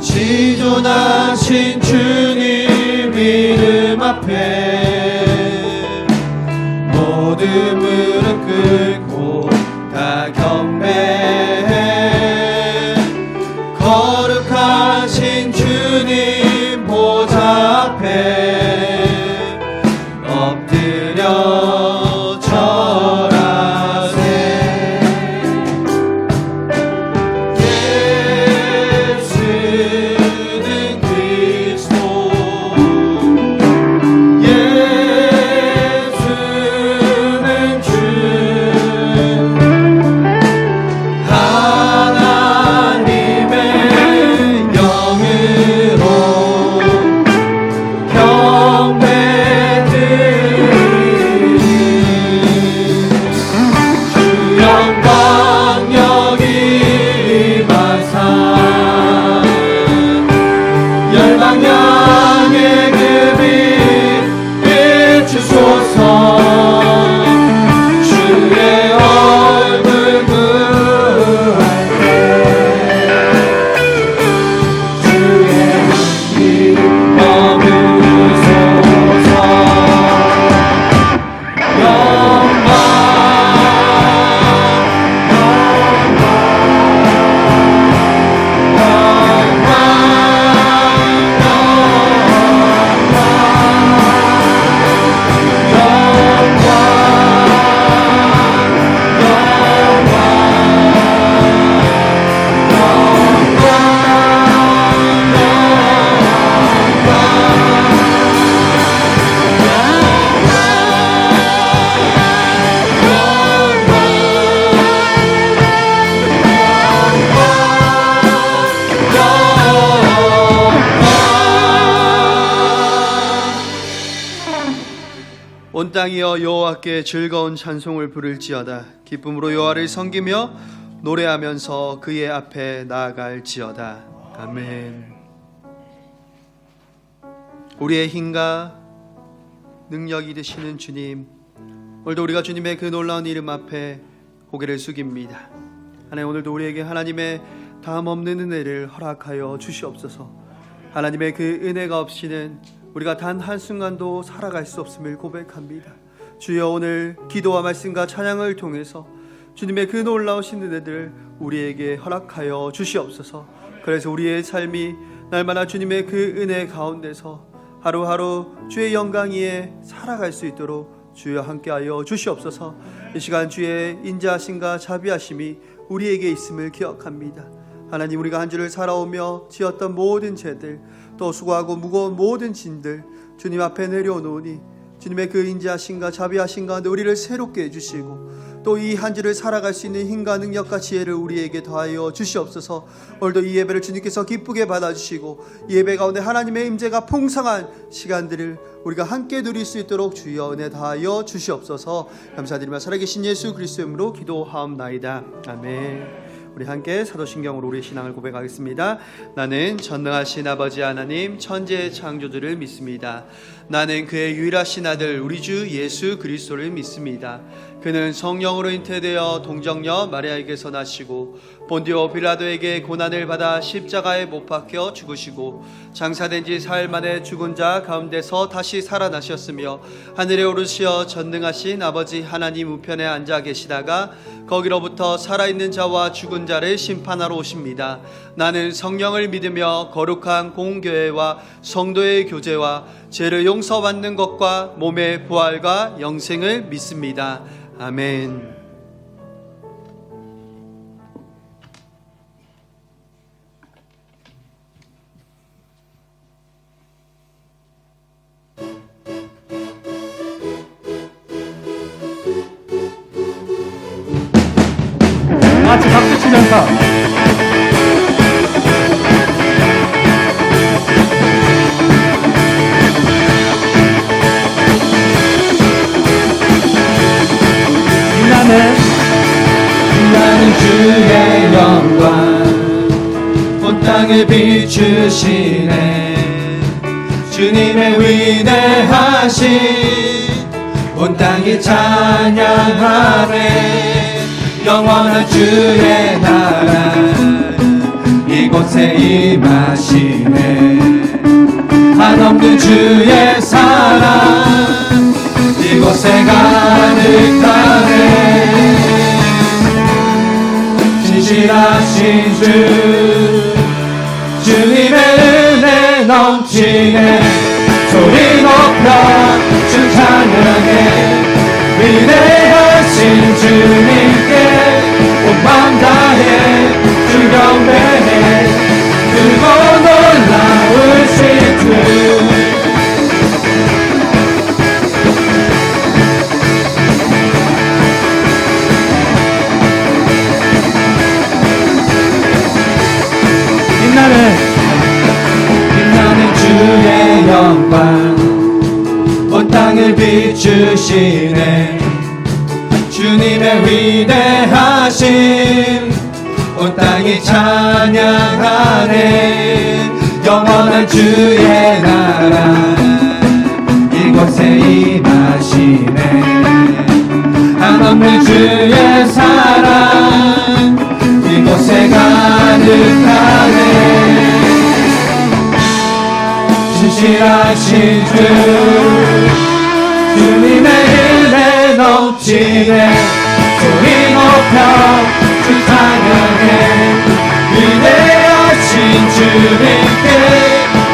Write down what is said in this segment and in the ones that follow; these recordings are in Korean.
지존하신 주님 이름 앞에 모든 무릎 꿇고 다 경배해. 거룩하신 주님 보좌 앞에 엎드려 절하세. 예수는 그리스도, 예수는 주, 하나님의 영으로 경배드리니 주 영광 여기 임하사 열방 향해 그 빛 비추소서. 주의 얼굴 구할 때 주의 빛 머무소서. 영광 온 땅이여 여호와께 즐거운 찬송을 부를지어다. 기쁨으로 여호와를 섬기며 노래하면서 그의 앞에 나아갈지어다. 아멘. 우리의 힘과 능력이 되시는 주님, 오늘도 우리가 주님의 그 놀라운 이름 앞에 고개를 숙입니다. 하나님, 오늘도 우리에게 하나님의 다함 없는 은혜를 허락하여 주시옵소서. 하나님의 그 은혜가 없이는 우리가 단 한순간도 살아갈 수 없음을 고백합니다. 주여, 오늘 기도와 말씀과 찬양을 통해서 주님의 그 놀라우신 은혜들 우리에게 허락하여 주시옵소서. 그래서 우리의 삶이 날마다 주님의 그 은혜 가운데서 하루하루 주의 영광 위에 살아갈 수 있도록 주여 함께하여 주시옵소서. 이 시간 주의 인자하심과 자비하심이 우리에게 있음을 기억합니다. 하나님, 우리가 한 주를 살아오며 지었던 모든 죄들, 또 수고하고 무거운 모든 짐들 주님 앞에 내려놓으니 주님의 그 인자하심과 자비하심 가운데 우리를 새롭게 해주시고 또 이 한 주를 살아갈 수 있는 힘과 능력과 지혜를 우리에게 더하여 주시옵소서. 오늘도 이 예배를 주님께서 기쁘게 받아주시고 이 예배 가운데 하나님의 임재가 풍성한 시간들을 우리가 함께 누릴 수 있도록 주여 은혜 다하여 주시옵소서. 감사드리며 살아계신 예수 그리스도의 이름으로 기도하옵나이다. 아멘. 우리 함께 사도신경으로 우리의 신앙을 고백하겠습니다. 나는 전능하신 아버지 하나님 천지의 창조주를 믿습니다. 나는 그의 유일하신 아들 우리 주 예수 그리스도를 믿습니다. 그는 성령으로 잉태되어 동정녀 마리아에게서 나시고 본디오 빌라도에게 고난을 받아 십자가에 못 박혀 죽으시고 장사된 지 사흘 만에 죽은 자 가운데서 다시 살아나셨으며 하늘에 오르시어 전능하신 아버지 하나님 우편에 앉아 계시다가 거기로부터 살아있는 자와 죽은 자를 심판하러 오십니다. 나는 성령을 믿으며 거룩한 공교회와 성도의 교제와 죄를 용서받는 것과 몸의 부활과 영생을 믿습니다. 아멘. 같이 박수 치면서 나는 주의 영광 온 땅에 비추시네. 주님의 위대하신 온 땅이 찬양하네. 영원한 주의 나라 이곳에 임하시네. 한없는 주의 사랑 이곳에 가득하네. 신실하신 주 주님의 은혜 넘치네. 소리 높여 주 찬양해. 위대하신 주님께 온 맘 다해 주 경배해. 크고 놀라우신 주 빛나는 주의 영광 온 땅을 비추시네. 주님의 위대하심 온 땅이 찬양하네. 영원한 주의 나라 이곳에 임하시네. 한없는 주의 사랑 이곳에 가득하네. 신실하신 주 주님의 은혜 넘치네. 소리 높여 주 찬양해. 위대하신 주님께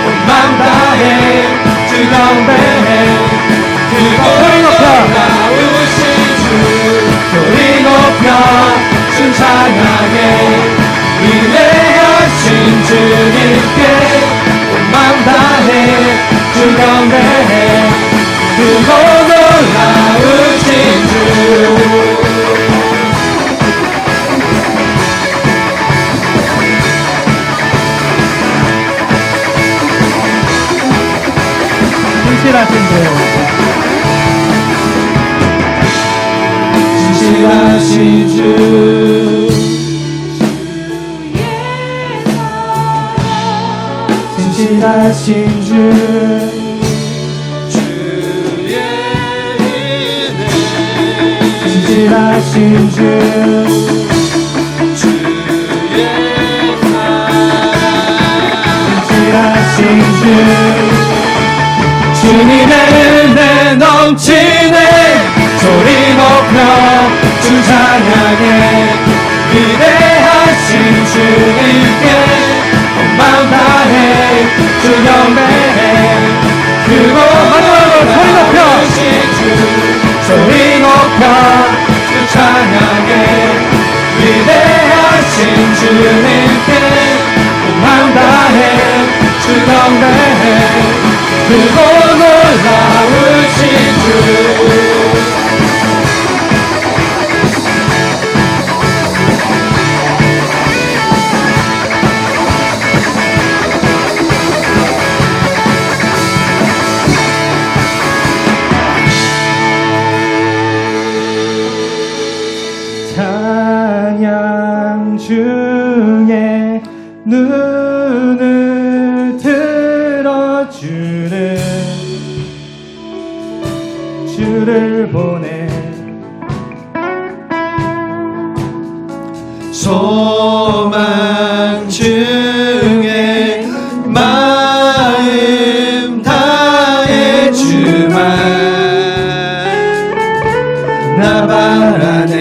온 맘 다해 주 경배해. 크고 놀라우신 주 소리 높여 주 찬양해. 위대하신 주님께 온 맘 다해 주 경배해. 크고 놀라우신 주 신실하신 주 신실하신 주 신실하신 주 주의 은혜 신실하신 주 주의 사랑 신실하신 주 주님의 은혜 넘치네. 소리 높여 주 찬양해. 위대하신 주님께 온 맘 다해 주 경배해. 크고 놀라우신 주 소리 높여 주 찬양해. 위대하신 주님께 온 맘 다해 주 경배해. 크고 놀라우신 주 찬양 중에 눈을 들어주는 주를 보내. 소망 중에 마음 다해 주만 나 바라네.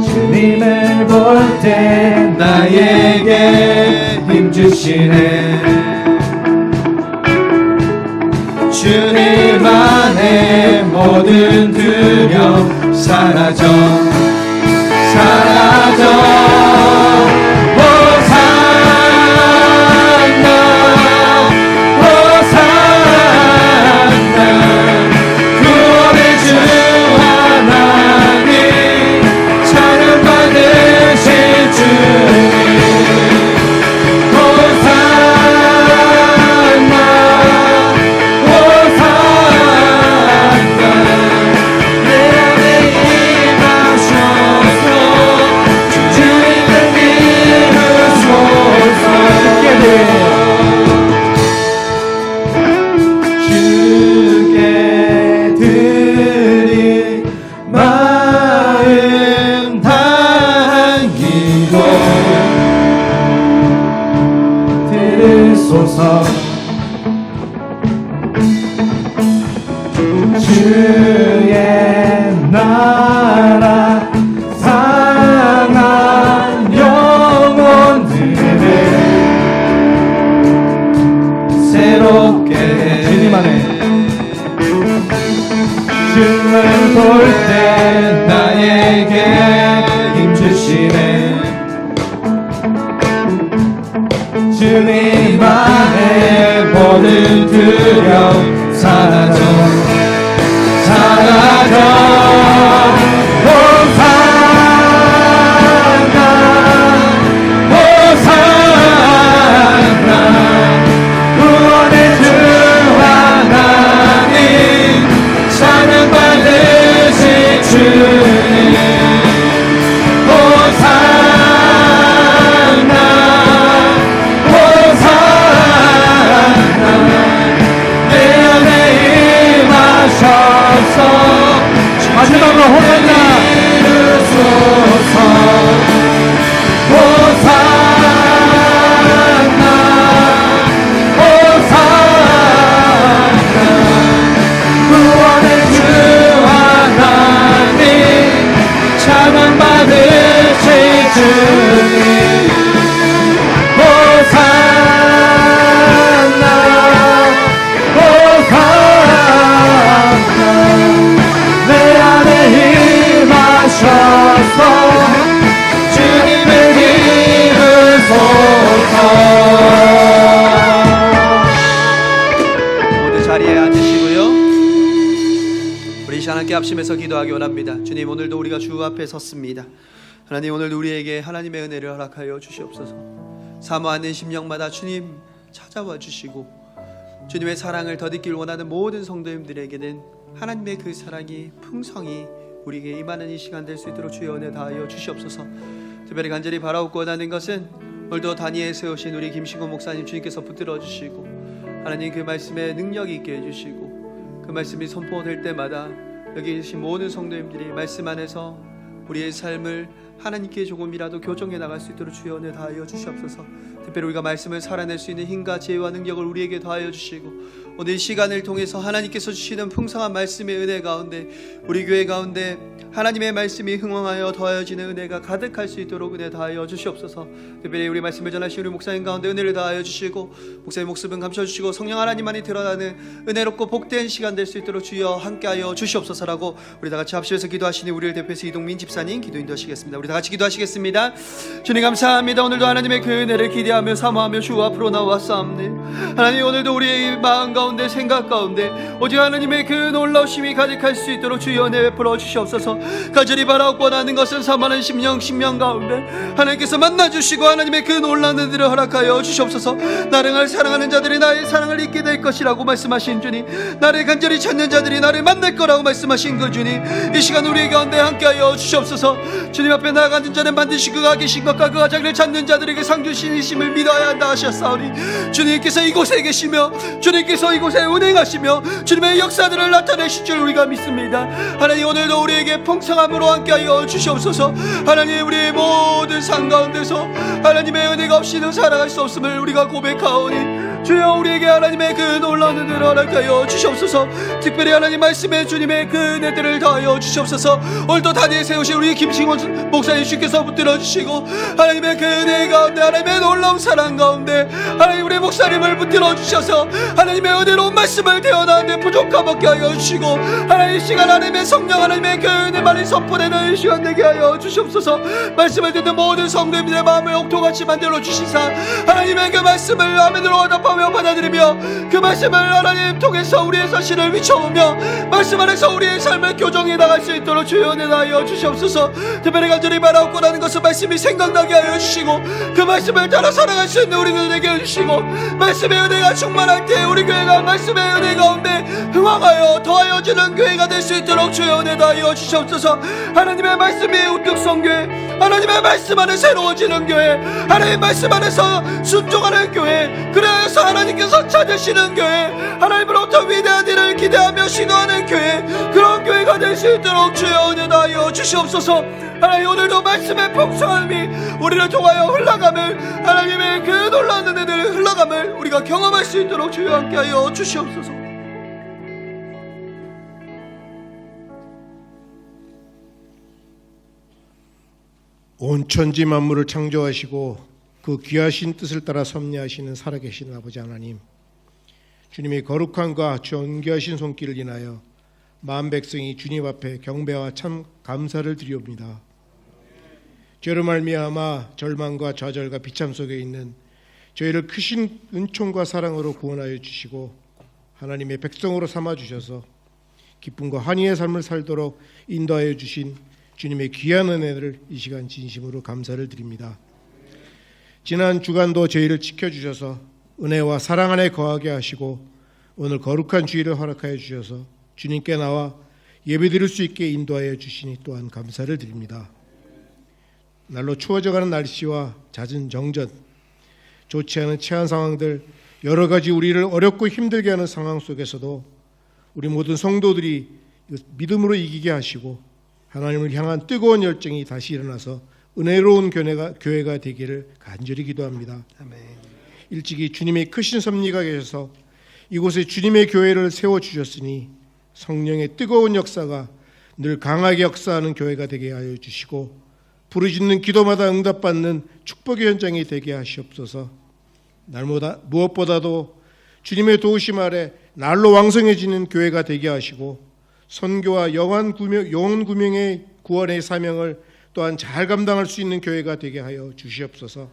주님을 볼 때 나에게 힘주시네. 주님 안에 모든 두려움 사라져 사라져. 호산나 호산나 구원의 주 하나님 찬양 받으실 주님. 호산나 호산나 내 안에 임하시 주소서. 주의 나라 상한 영혼들을 새롭게 해. 주님 안에 주를 볼 때 나에게 힘 주시네. 주님 안에 모든 두려움 사라져 호산나 구원의 주 하나님 찬양 받으신 주님 호산나 내 안에 임하셔서 마지막으로 호산나 이루소서. 호산나 호산나 구원의 주 하나님 찬양 받으신 주님 호산나 호산나 내 안에 임하셔서 주님을 이루소서. 모두 자리에 앉으시고요. 우리 이 시간 함께 합심해서 기도하기 원합니다. 주님, 오늘도 우리가 주 앞에 섰습니다. 하나님, 오늘도 우리에게 하나님의 은혜를 허락하여 주시옵소서. 사모하는 심령마다 주님 찾아와 주시고 주님의 사랑을 더 느끼길 원하는 모든 성도님들에게는 하나님의 그 사랑이 풍성히 우리에게 임하는 이 시간 될 수 있도록 주의 은혜 다하여 주시옵소서. 특별히 간절히 바라옵고 원하는 것은 오늘도 단위에 세우신 우리 김신구 목사님 주님께서 붙들어 주시고 하나님 그 말씀에 능력이 있게 해주시고 그 말씀이 선포될 때마다 여기 계신 모든 성도님들이 말씀 안에서 우리의 삶을 하나님께 조금이라도 교정해 나갈 수 있도록 주의 은혜 다하여 주시옵소서. 특별히 우리가 말씀을 살아낼 수 있는 힘과 지혜와 능력을 우리에게 더하여 주시고 오늘 이 시간을 통해서 하나님께서 주시는 풍성한 말씀의 은혜 가운데 우리 교회 가운데 하나님의 말씀이 흥왕하여 더하여지는 은혜가 가득할 수 있도록 은혜 다하여 주시옵소서. 특별히 우리 말씀을 전하신 우리 목사님 가운데 은혜를 다하여 주시고 목사님 목숨은 감춰주시고 성령 하나님만이 드러나는 은혜롭고 복된 시간 될 수 있도록 주여 함께하여 주시옵소서라고 우리 다같이 합심해서 기도하시니 우리를 대표해서 이동민 집사님 기도 인도하시겠습니다. 우리 다같이 기도하시겠습니다. 주님 감사합니다. 오늘도 하나님의 그 은혜를 기대하며 사모하며 주 앞으로 나왔사옵네. 하나님, 오늘도 우리의 마음 가운데 생각 가운데 오직 하나님의 그 놀라우심이 가득할 수 있도록 주여 은혜 베풀어 주시옵소서. 간절히 바라옵고 원하는 것은 사모하는 심령 가운데 하나님께서 만나주시고 하나님의 그 놀라운 은혜를 허락하여 주시옵소서. 나를 사랑하는 자들이 나의 사랑을 잊게 될 것이라고 말씀하신 주님, 나를 간절히 찾는 자들이 나를 만날 거라고 말씀하신 그 주님, 이 시간 우리 가운데 함께하여 주시옵소서. 주님 앞에 나아가는 자는 반드시 그가 계신 것과 그가 자기를 찾는 자들에게 상 주시심을 믿어야 한다 하셨사오니 주님께서 이곳에 계시며 주님께서 이곳에 운행하시며 주님의 역사들을 나타내실 줄 우리가 믿습니다. 하나님, 오늘도 우리에게 풍성함으로 함께하여 주시옵소서. 하나님, 우리의 모든 삶 가운데서 하나님의 은혜가 없이는 살아갈 수 없음을 우리가 고백하오니 주여 우리에게 하나님의 그 놀라운 은혜를 허락하여 주시옵소서. 특별히 하나님 말씀에 주님의 그 은혜들을 더하여 주시옵소서. 오늘도 단위에 세우신 우리 김신원 목사님 주께서 붙들어 주시고 하나님의 그 은혜 가운데 하나님의 놀라운 사랑 가운데 하나님 우리 목사님을 붙들어 주셔서 하나님의 은혜로운 말씀을 태어나는데 부족함 없게 하여 주시고 하나님 이 시간 하나님의 성령 하나님의 그 은혜만이 선포되는 이 시간 되게 하여 주시옵소서. 말씀을 듣는 모든 성도님들의 마음을 옥토같이 만들어 주시사 하나님의 그 말씀을 아멘으로 화답하며 받아들이며 그 말씀을 하나님 통해서 우리의 사실을 비춰보며 말씀 안에서 우리의 삶을 교정해 나갈 수 있도록 주여 은혜 하여 주시옵소서. 특별히 간절히 바라옵고 나는 것은 말씀이 생각나게 하여 주시고 그 말씀을 따라 살아갈 수 있는 우리들에게 해주시고 말씀의 은혜가 충만할 때 우리 교회가 말씀의 은혜 가운데 흥황하여 더하여지는 교회가 될 수 있도록 주여 은혜 하여 주시옵소서. 하나님의 말씀이 우뚝 선 교회, 하나님의 말씀 안에 새로워지는 교회, 하나님의 말씀 안에서 순종하는 교회, 그래서 하나님께서 찾으시는 교회, 하나님으로부터 위대한 일을 기대하며 신호하는 교회, 그런 교회가 될 수 있도록 주여 은혜 하여 주시옵소서. 하나님, 오늘도 말씀의 풍성함이 우리를 통하여 흘러감을 하나님의 그 놀라운 은혜 은혜들 흘러감을 우리가 경험할 수 있도록 주여 함께하여 주시옵소서. 온 천지 만물을 창조하시고 그 귀하신 뜻을 따라 섭리하시는 살아계신 아버지 하나님, 주님의 거룩함과 존귀하신 손길을 인하여 만 백성이 주님 앞에 경배와 참 감사를 드리옵니다. 죄로 말미암아 절망과 좌절과 비참 속에 있는 저희를 크신 은총과 사랑으로 구원하여 주시고 하나님의 백성으로 삼아 주셔서 기쁨과 환희의 삶을 살도록 인도하여 주신 주님의 귀한 은혜를 이 시간 진심으로 감사를 드립니다. 지난 주간도 저희를 지켜주셔서 은혜와 사랑 안에 거하게 하시고 오늘 거룩한 주일을 허락하여 주셔서 주님께 나와 예배드릴 수 있게 인도하여 주시니 또한 감사를 드립니다. 날로 추워져가는 날씨와 잦은 정전, 좋지 않은 체한 상황들, 여러 가지 우리를 어렵고 힘들게 하는 상황 속에서도 우리 모든 성도들이 믿음으로 이기게 하시고 하나님을 향한 뜨거운 열정이 다시 일어나서 은혜로운 교회가 되기를 간절히 기도합니다. 아멘. 일찍이 주님의 크신 섭리가 계셔서 이곳에 주님의 교회를 세워주셨으니 성령의 뜨거운 역사가 늘 강하게 역사하는 교회가 되게 하여 주시고 부르짖는 기도마다 응답받는 축복의 현장이 되게 하시옵소서. 무엇보다도 주님의 도우심 아래 날로 왕성해지는 교회가 되게 하시고 선교와 영혼 구명의 구원의 사명을 또한 잘 감당할 수 있는 교회가 되게 하여 주시옵소서.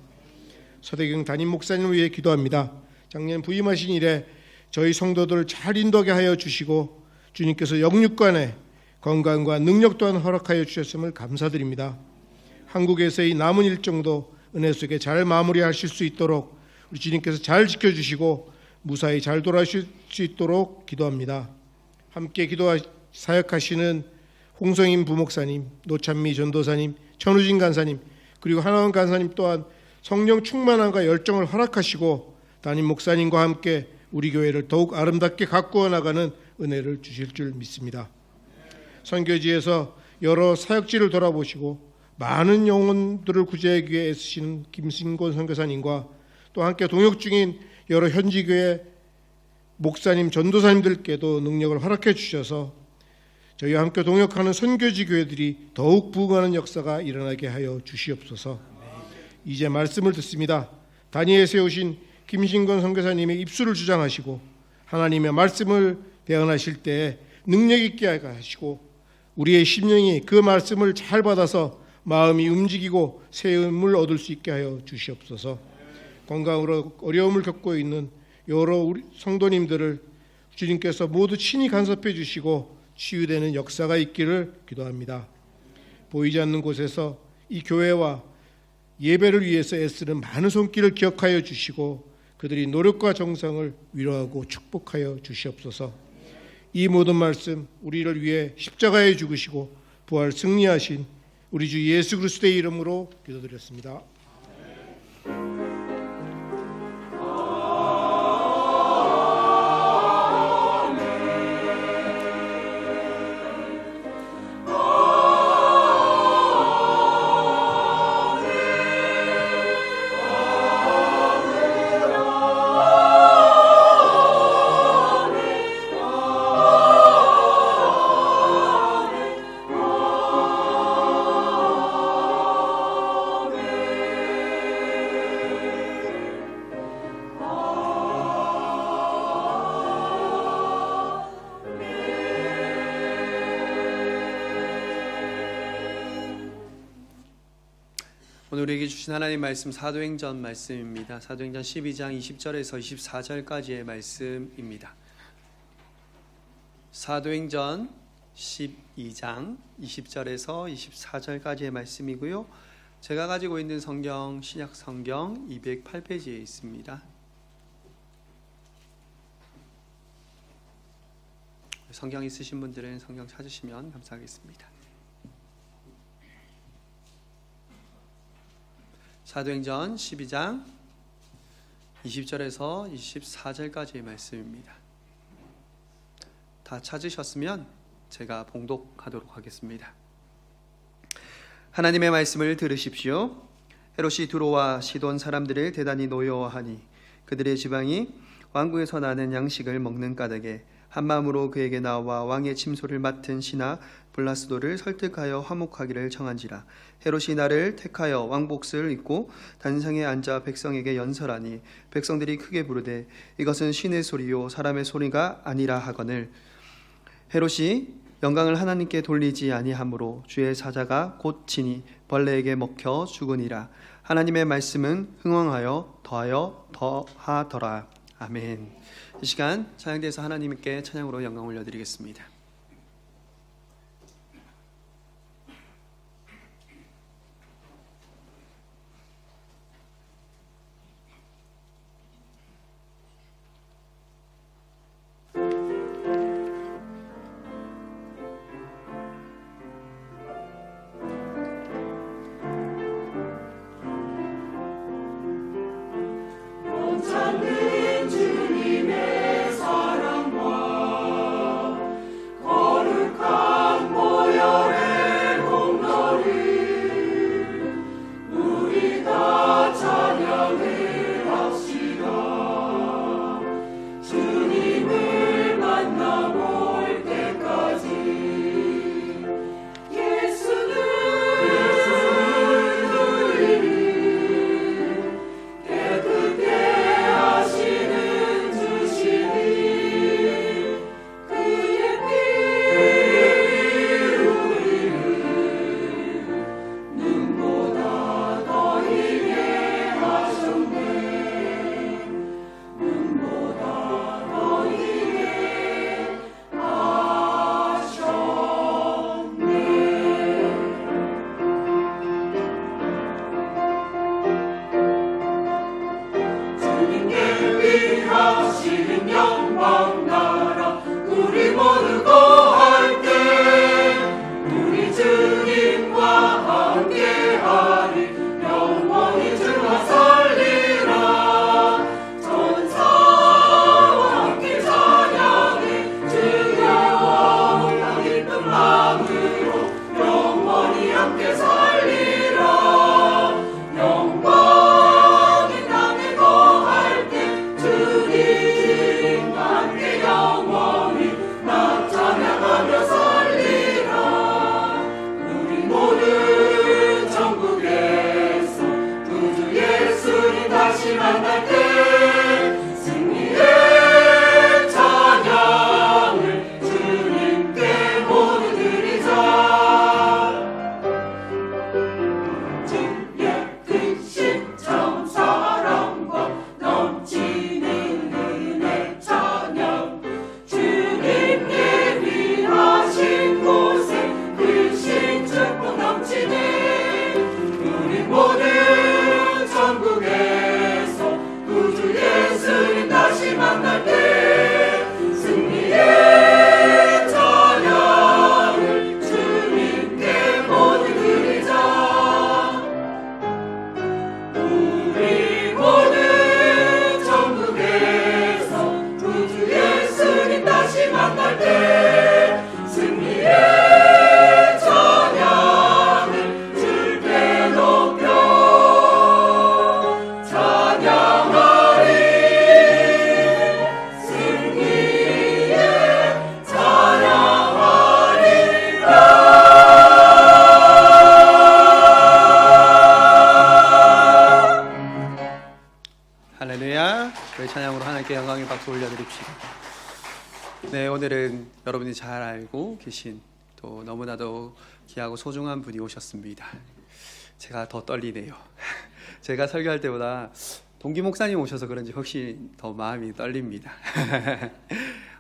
서대경 담임 목사님을 위해 기도합니다. 작년 부임하신 이래 저희 성도들을 잘 인도하게 하여 주시고 주님께서 영육간에 건강과 능력 또한 허락하여 주셨음을 감사드립니다. 한국에서의 남은 일정도 은혜 속에 잘 마무리하실 수 있도록 우리 주님께서 잘 지켜주시고 무사히 잘 돌아오실 수 있도록 기도합니다. 함께 사역하시는 홍성임 부목사님, 노찬미 전도사님, 천우진 간사님, 그리고 하나원 간사님 또한 성령 충만함과 열정을 허락하시고 담임 목사님과 함께 우리 교회를 더욱 아름답게 가꾸어 나가는 은혜를 주실 줄 믿습니다. 선교지에서 여러 사역지를 돌아보시고 많은 영혼들을 구제하기 위해 애쓰시는 김신곤 선교사님과 또 함께 동역 중인 여러 현지교회 목사님, 전도사님들께도 능력을 허락해 주셔서 저희와 함께 동역하는 선교지 교회들이 더욱 부흥하는 역사가 일어나게 하여 주시옵소서. 이제 말씀을 듣습니다. 다니엘에 세우신 김신건 선교사님의 입술을 주장하시고 하나님의 말씀을 대언하실 때에 능력 있게 하시고 우리의 심령이 그 말씀을 잘 받아서 마음이 움직이고 새 힘을 얻을 수 있게 하여 주시옵소서. 건강으로 어려움을 겪고 있는 여러 우리 성도님들을 주님께서 모두 친히 간섭해 주시고 치유되는 역사가 있기를 기도합니다. 보이지 않는 곳에서 이 교회와 예배를 위해서 애쓰는 많은 손길을 기억하여 주시고 그들이 노력과 정성을 위로하고 축복하여 주시옵소서. 이 모든 말씀 우리를 위해 십자가에 죽으시고 부활 승리하신 우리 주 예수 그리스도의 이름으로 기도드렸습니다. 오늘 우리에게 주신 하나님 말씀 사도행전 말씀입니다. 사도행전 12장 20절에서 24절까지의 말씀입니다. 사도행전 12장 20절에서 24절까지의 말씀이고요. 제가 가지고 있는 성경 신약 성경 208페이지에 있습니다. 성경 있으신 분들은 성경 찾으시면 감사하겠습니다. 사도행전 12장 20절에서 24절까지의 말씀입니다. 다 찾으셨으면 제가 봉독하도록 하겠습니다. 하나님의 말씀을 들으십시오. 헤롯이 두로와 시돈 사람들을 대단히 노여워하니 그들의 지방이 왕궁에서 나는 양식을 먹는 까닭에 한 마음으로 그에게 나와 왕의 침소를 맡은 신하 블라스도를 설득하여 화목하기를 청한지라. 헤롯이 나를 택하여 왕복을 입고 단상에 앉아 백성에게 연설하니 백성들이 크게 부르되 이것은 신의 소리요 사람의 소리가 아니라 하거늘. 헤롯이 영광을 하나님께 돌리지 아니하므로 주의 사자가 곧 치니 벌레에게 먹혀 죽으니라. 하나님의 말씀은 흥왕하여 더하더라. 아멘. 이 시간 찬양대에서 하나님께 찬양으로 영광 올려드리겠습니다. 찾는 주님의 사랑과 거룩한 보혈의 공로를 우리 다 찬양을 합시다. 주님을 만나볼 때까지 예수는 우리를 깨끗게 하시는 주시니 그의 피 우리를 눈보다 더 희게 하셨네. 눈보다 더 희게 하셨네. 주님께 위하시는 영광 나라 우리 모두 거할 때 우리 주님과 함께하리. 영원히 주와 살리라. 전사와 함께 찬양해 주여 나 기쁜 마음으로 영원히 함께 살리라. 영광의 땅에 거할 때 주님과 함께 영원히 나 찬양하며 살리라. 우리 모두 천국에서 구주 예수님 다시 만날 때 승리의 찬양을 주님께 모두 드리자. 주의 크신 참 사랑과 넘치는 은혜 찬양 주님 예비하신 곳에 크신 축복 넘치네. 우리 모두 천국에서 구주 예수님 다시 만날 때 승리의 찬양을 주님께 모두 드리자. 우리 모두 천국에서 구주 예수님 다시 만날 때 승리의 찬양을 주께 높여 찬양하리. 승리의 찬양하리라. 할렐루야. 저희 찬양으로 하나님께 영광의 박수 올려드립시다. 네, 오늘은 여러분이 잘 알고 계신 또 너무나도 귀하고 소중한 분이 오셨습니다. 제가 더 떨리네요. 제가 설교할 때보다 동기 목사님 오셔서 그런지 혹시 더 마음이 떨립니다.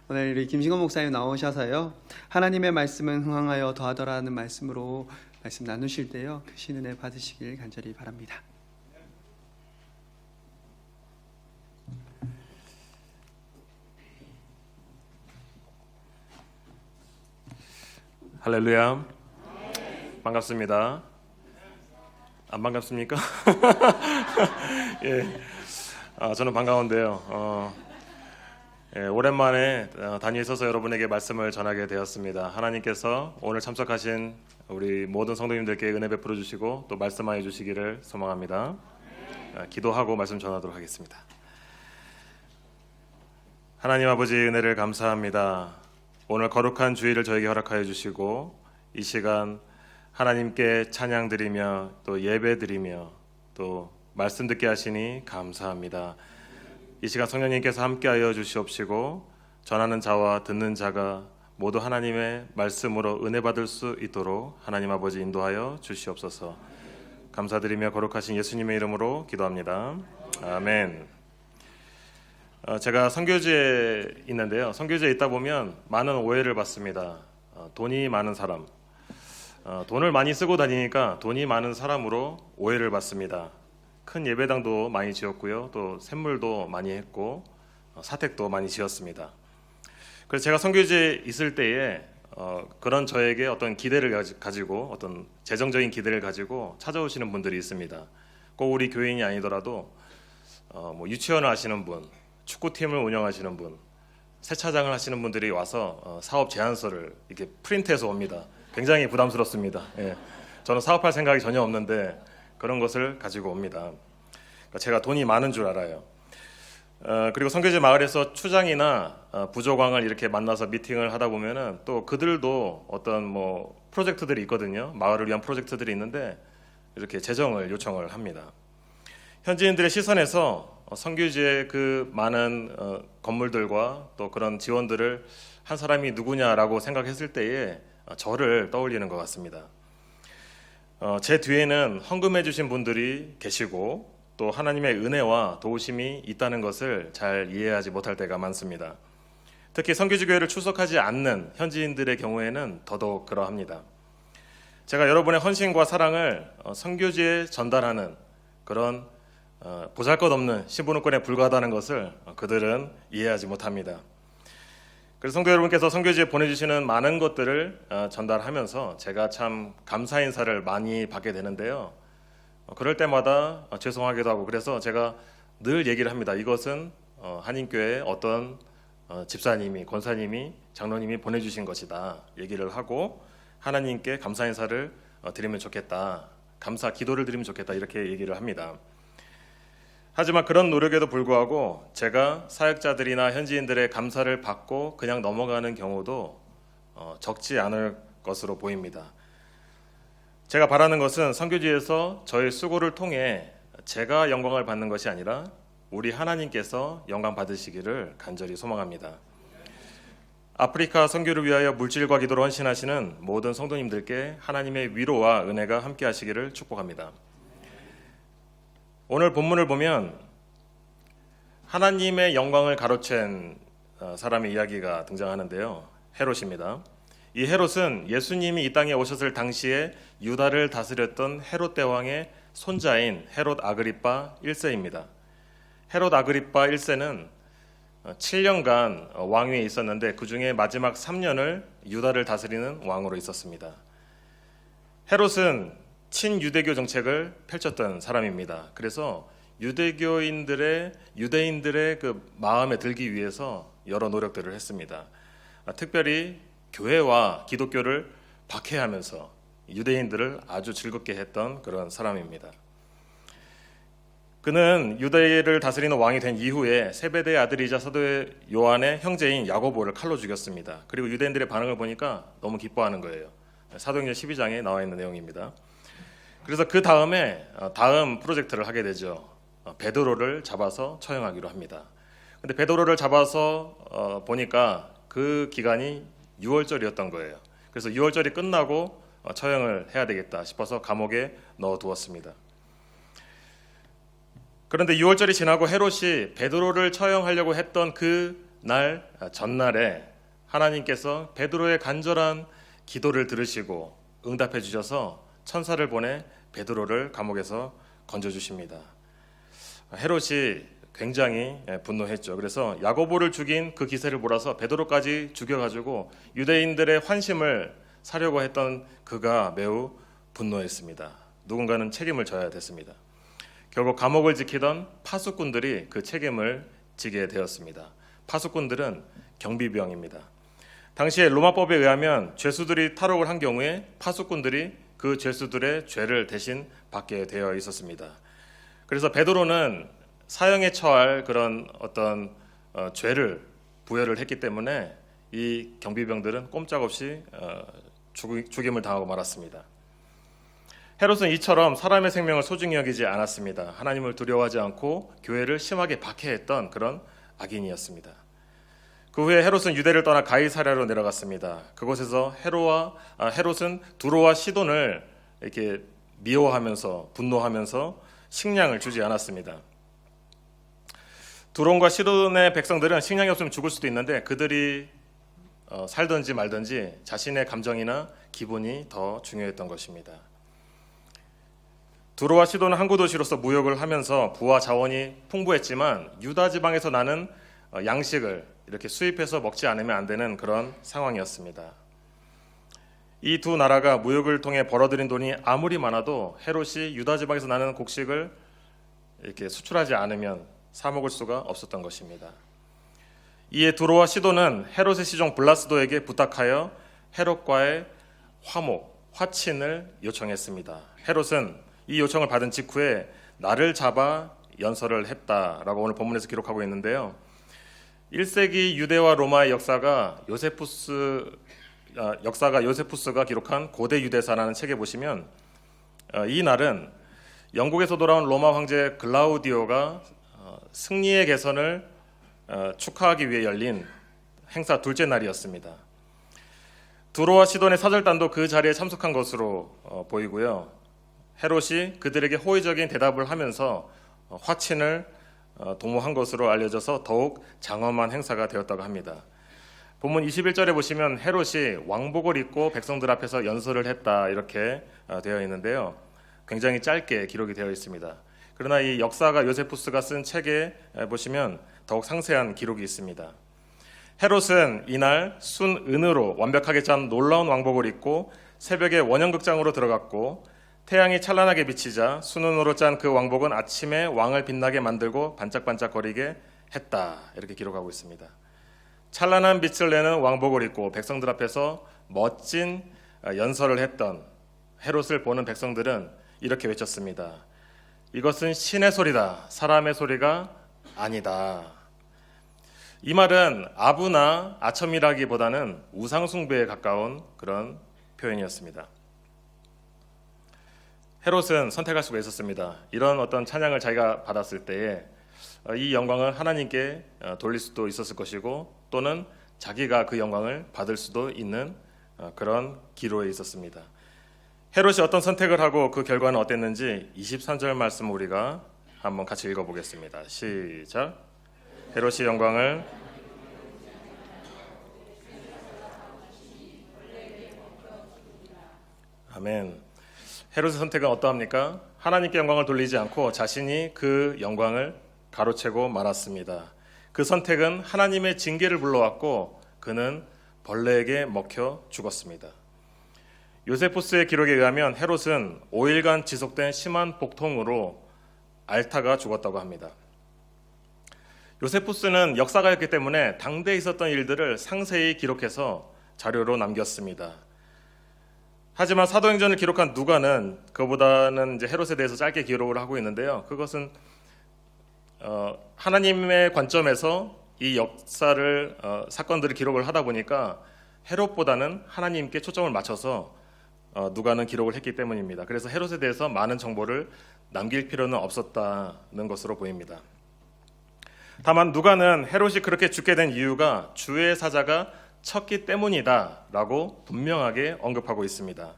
오늘 우리 김신건 목사님 나오셔서요, 하나님의 말씀은 흥왕하여 더하더라는 말씀으로 말씀 나누실 때요, 크신 은혜 받으시길 간절히 바랍니다. 할렐루야. 반갑습니다. 안 반갑습니까? 예, 저는 반가운데요. 오랜만에 단위에 서서 여러분에게 말씀을 전하게 되었습니다. 하나님께서 오늘 참석하신 우리 모든 성도님들께 은혜 베풀어 주시고 또 말씀하여 주시기를 소망합니다. 기도하고 말씀 전하도록 하겠습니다. 하나님 아버지 은혜를 감사합니다. 오늘 거룩한 주일을 저에게 허락하여 주시고 이 시간 하나님께 찬양 드리며 또 예배 드리며 또 말씀 듣게 하시니 감사합니다. 이 시간 성령님께서 함께하여 주시옵시고 전하는 자와 듣는 자가 모두 하나님의 말씀으로 은혜 받을 수 있도록 하나님 아버지 인도하여 주시옵소서. 감사드리며 거룩하신 예수님의 이름으로 기도합니다. 아멘. 제가 선교지에 있는데요. 선교지에 있다 보면 많은 오해를 받습니다. 돈이 많은 사람, 돈을 많이 쓰고 다니니까 돈이 많은 사람으로 오해를 받습니다. 큰 예배당도 많이 지었고요. 또 샘물도 많이 했고 사택도 많이 지었습니다. 그래서 제가 선교지에 있을 때에 그런 저에게 어떤 기대를 가지고 어떤 재정적인 기대를 가지고 찾아오시는 분들이 있습니다. 꼭 우리 교인이 아니더라도 뭐 유치원을 하시는 분, 축구팀을 운영하시는 분, 세차장을 하시는 분들이 와서 사업 제안서를 이렇게 프린트해서 옵니다. 굉장히 부담스럽습니다. 예. 저는 사업할 생각이 전혀 없는데 그런 것을 가지고 옵니다. 그러니까 제가 돈이 많은 줄 알아요. 그리고 선교지 마을에서 추장이나 부조광을 이렇게 만나서 미팅을 하다 보면은 또 그들도 어떤 뭐 프로젝트들이 있거든요. 마을을 위한 프로젝트들이 있는데 이렇게 재정을 요청을 합니다. 현지인들의 시선에서 선교지의 그 많은 건물들과 또 그런 지원들을 한 사람이 누구냐라고 생각했을 때에 저를 떠올리는 것 같습니다. 제 뒤에는 헌금해 주신 분들이 계시고 또 하나님의 은혜와 도우심이 있다는 것을 잘 이해하지 못할 때가 많습니다. 특히 선교지 교회를 출석하지 않는 현지인들의 경우에는 더더욱 그러합니다. 제가 여러분의 헌신과 사랑을 선교지에 전달하는 그런 보잘것없는 신분권에 불과하다는 것을 그들은 이해하지 못합니다. 그래서 성도 여러분께서 선교지에 보내주시는 많은 것들을 전달하면서 제가 참 감사 인사를 많이 받게 되는데요. 그럴 때마다 죄송하기도 하고 그래서 제가 늘 얘기를 합니다. 이것은 한인교회의 어떤 집사님이, 권사님이, 장로님이 보내주신 것이다 얘기를 하고 하나님께 감사 인사를 드리면 좋겠다, 감사 기도를 드리면 좋겠다 이렇게 얘기를 합니다. 하지만 그런 노력에도 불구하고 제가 사역자들이나 현지인들의 감사를 받고 그냥 넘어가는 경우도 적지 않을 것으로 보입니다. 제가 바라는 것은 선교지에서 저의 수고를 통해 제가 영광을 받는 것이 아니라 우리 하나님께서 영광 받으시기를 간절히 소망합니다. 아프리카 선교를 위하여 물질과 기도로 헌신하시는 모든 성도님들께 하나님의 위로와 은혜가 함께 하시기를 축복합니다. 오늘 본문을 보면 하나님의 영광을 가로챈 사람의 이야기가 등장하는데요. 헤롯입니다. 이 헤롯은 예수님이 이 땅에 오셨을 당시에 유다를 다스렸던 헤롯 대왕의 손자인 헤롯 아그리파 1세입니다. 헤롯 아그리파 1세는 7년간 왕위에 있었는데 그 중에 마지막 3년을 유다를 다스리는 왕으로 있었습니다. 헤롯은 친유대교 정책을 펼쳤던 사람입니다. 그래서 유대인들의 그 마음에 들기 위해서 여러 노력들을 했습니다. 특별히 교회와 기독교를 박해하면서 유대인들을 아주 즐겁게 했던 그런 사람입니다. 그는 유대를 다스리는 왕이 된 이후에 세베대의 아들이자 사도 요한의 형제인 야고보를 칼로 죽였습니다. 그리고 유대인들의 반응을 보니까 너무 기뻐하는 거예요. 사도행전 12장에 나와 있는 내용입니다. 그래서 그 다음에 다음 프로젝트를 하게 되죠. 베드로를 잡아서 처형하기로 합니다. 근데 베드로를 잡아서 보니까 그 기간이 6월절이었던 거예요. 그래서 6월절이 끝나고 처형을 해야 되겠다 싶어서 감옥에 넣어두었습니다. 그런데 6월절이 지나고 헤롯이 베드로를 처형하려고 했던 그 날 전날에 하나님께서 베드로의 간절한 기도를 들으시고 응답해 주셔서 천사를 보내 베드로를 감옥에서 건져주십니다. 헤롯이 굉장히 분노했죠. 그래서 야고보를 죽인 그 기세를 몰아서 베드로까지 죽여가지고 유대인들의 환심을 사려고 했던 그가 매우 분노했습니다. 누군가는 책임을 져야 됐습니다. 결국 감옥을 지키던 파수꾼들이 그 책임을 지게 되었습니다. 파수꾼들은 경비병입니다. 당시에 로마법에 의하면 죄수들이 탈옥을 한 경우에 파수꾼들이 그 죄수들의 죄를 대신 받게 되어 있었습니다. 그래서 베드로는 사형에 처할 그런 어떤 죄를 부여를 했기 때문에 이 경비병들은 꼼짝없이 죽임을 당하고 말았습니다. 헤롯은 이처럼 사람의 생명을 소중히 여기지 않았습니다. 하나님을 두려워하지 않고 교회를 심하게 박해했던 그런 악인이었습니다. 그 후에 헤롯은 유대를 떠나 가이사랴로 내려갔습니다. 그곳에서 헤롯은 두로와 시돈을 이렇게 미워하면서 분노하면서 식량을 주지 않았습니다. 두론과 시돈의 백성들은 식량이 없으면 죽을 수도 있는데 그들이 살든지 말든지 자신의 감정이나 기분이 더 중요했던 것입니다. 두로와 시돈은 항구 도시로서 무역을 하면서 부와 자원이 풍부했지만 유다 지방에서 나는 양식을 이렇게 수입해서 먹지 않으면 안 되는 그런 상황이었습니다. 이 두 나라가 무역을 통해 벌어들인 돈이 아무리 많아도 헤롯이 유다 지방에서 나는 곡식을 이렇게 수출하지 않으면 사 먹을 수가 없었던 것입니다. 이에 두로와 시돈은 헤롯의 시종 블라스도에게 부탁하여 헤롯과의 화친을 요청했습니다. 헤롯은 이 요청을 받은 직후에 나를 잡아 연설을 했다라고 오늘 본문에서 기록하고 있는데요. 1세기 유대와 로마의 역사가 요세푸스가 기록한 고대 유대사라는 책에 보시면 이 날은 영국에서 돌아온 로마 황제 글라우디오가 승리의 개선을 축하하기 위해 열린 행사 둘째 날이었습니다. 두로와 시돈의 사절단도 그 자리에 참석한 것으로 보이고요. 헤롯이 그들에게 호의적인 대답을 하면서 화친을 도모한 것으로 알려져서 더욱 장엄한 행사가 되었다고 합니다. 본문 21절에 보시면 헤롯이 왕복을 입고 백성들 앞에서 연설을 했다 이렇게 되어 있는데요. 굉장히 짧게 기록이 되어 있습니다. 그러나 이 역사가 요세푸스가 쓴 책에 보시면 더욱 상세한 기록이 있습니다. 헤롯은 이날 순은으로 완벽하게 짠 놀라운 왕복을 입고 새벽에 원형극장으로 들어갔고 태양이 찬란하게 비치자 순은으로 짠 그 왕복은 아침에 왕을 빛나게 만들고 반짝반짝거리게 했다 이렇게 기록하고 있습니다. 찬란한 빛을 내는 왕복을 입고 백성들 앞에서 멋진 연설을 했던 헤롯을 보는 백성들은 이렇게 외쳤습니다. 이것은 신의 소리다. 사람의 소리가 아니다. 이 말은 아부나 아첨이라기보다는 우상숭배에 가까운 그런 표현이었습니다. 헤롯은 선택할 수가 있었습니다. 이런 어떤 찬양을 자기가 받았을 때에 이 영광을 하나님께 돌릴 수도 있었을 것이고 또는 자기가 그 영광을 받을 수도 있는 그런 기로에 있었습니다. 헤롯이 어떤 선택을 하고 그 결과는 어땠는지 23절 말씀 우리가 한번 같이 읽어보겠습니다. 시작. 헤롯이 영광을 아멘. 헤롯의 선택은 어떠합니까? 하나님께 영광을 돌리지 않고 자신이 그 영광을 가로채고 말았습니다. 그 선택은 하나님의 징계를 불러왔고 그는 벌레에게 먹혀 죽었습니다. 요세푸스의 기록에 의하면 헤롯은 5일간 지속된 심한 복통으로 앓다가 죽었다고 합니다. 요세푸스는 역사가였기 때문에 당대에 있었던 일들을 상세히 기록해서 자료로 남겼습니다. 하지만 사도행전을 기록한 누가는 그보다는 이제 헤롯에 대해서 짧게 기록을 하고 있는데요. 그것은 하나님의 관점에서 이 역사를 사건들을 기록을 하다 보니까 헤롯보다는 하나님께 초점을 맞춰서 누가는 기록을 했기 때문입니다. 그래서 헤롯에 대해서 많은 정보를 남길 필요는 없었다는 것으로 보입니다. 다만 누가는 헤롯이 그렇게 죽게 된 이유가 주의 사자가 쳤기 때문이다라고 분명하게 언급하고 있습니다.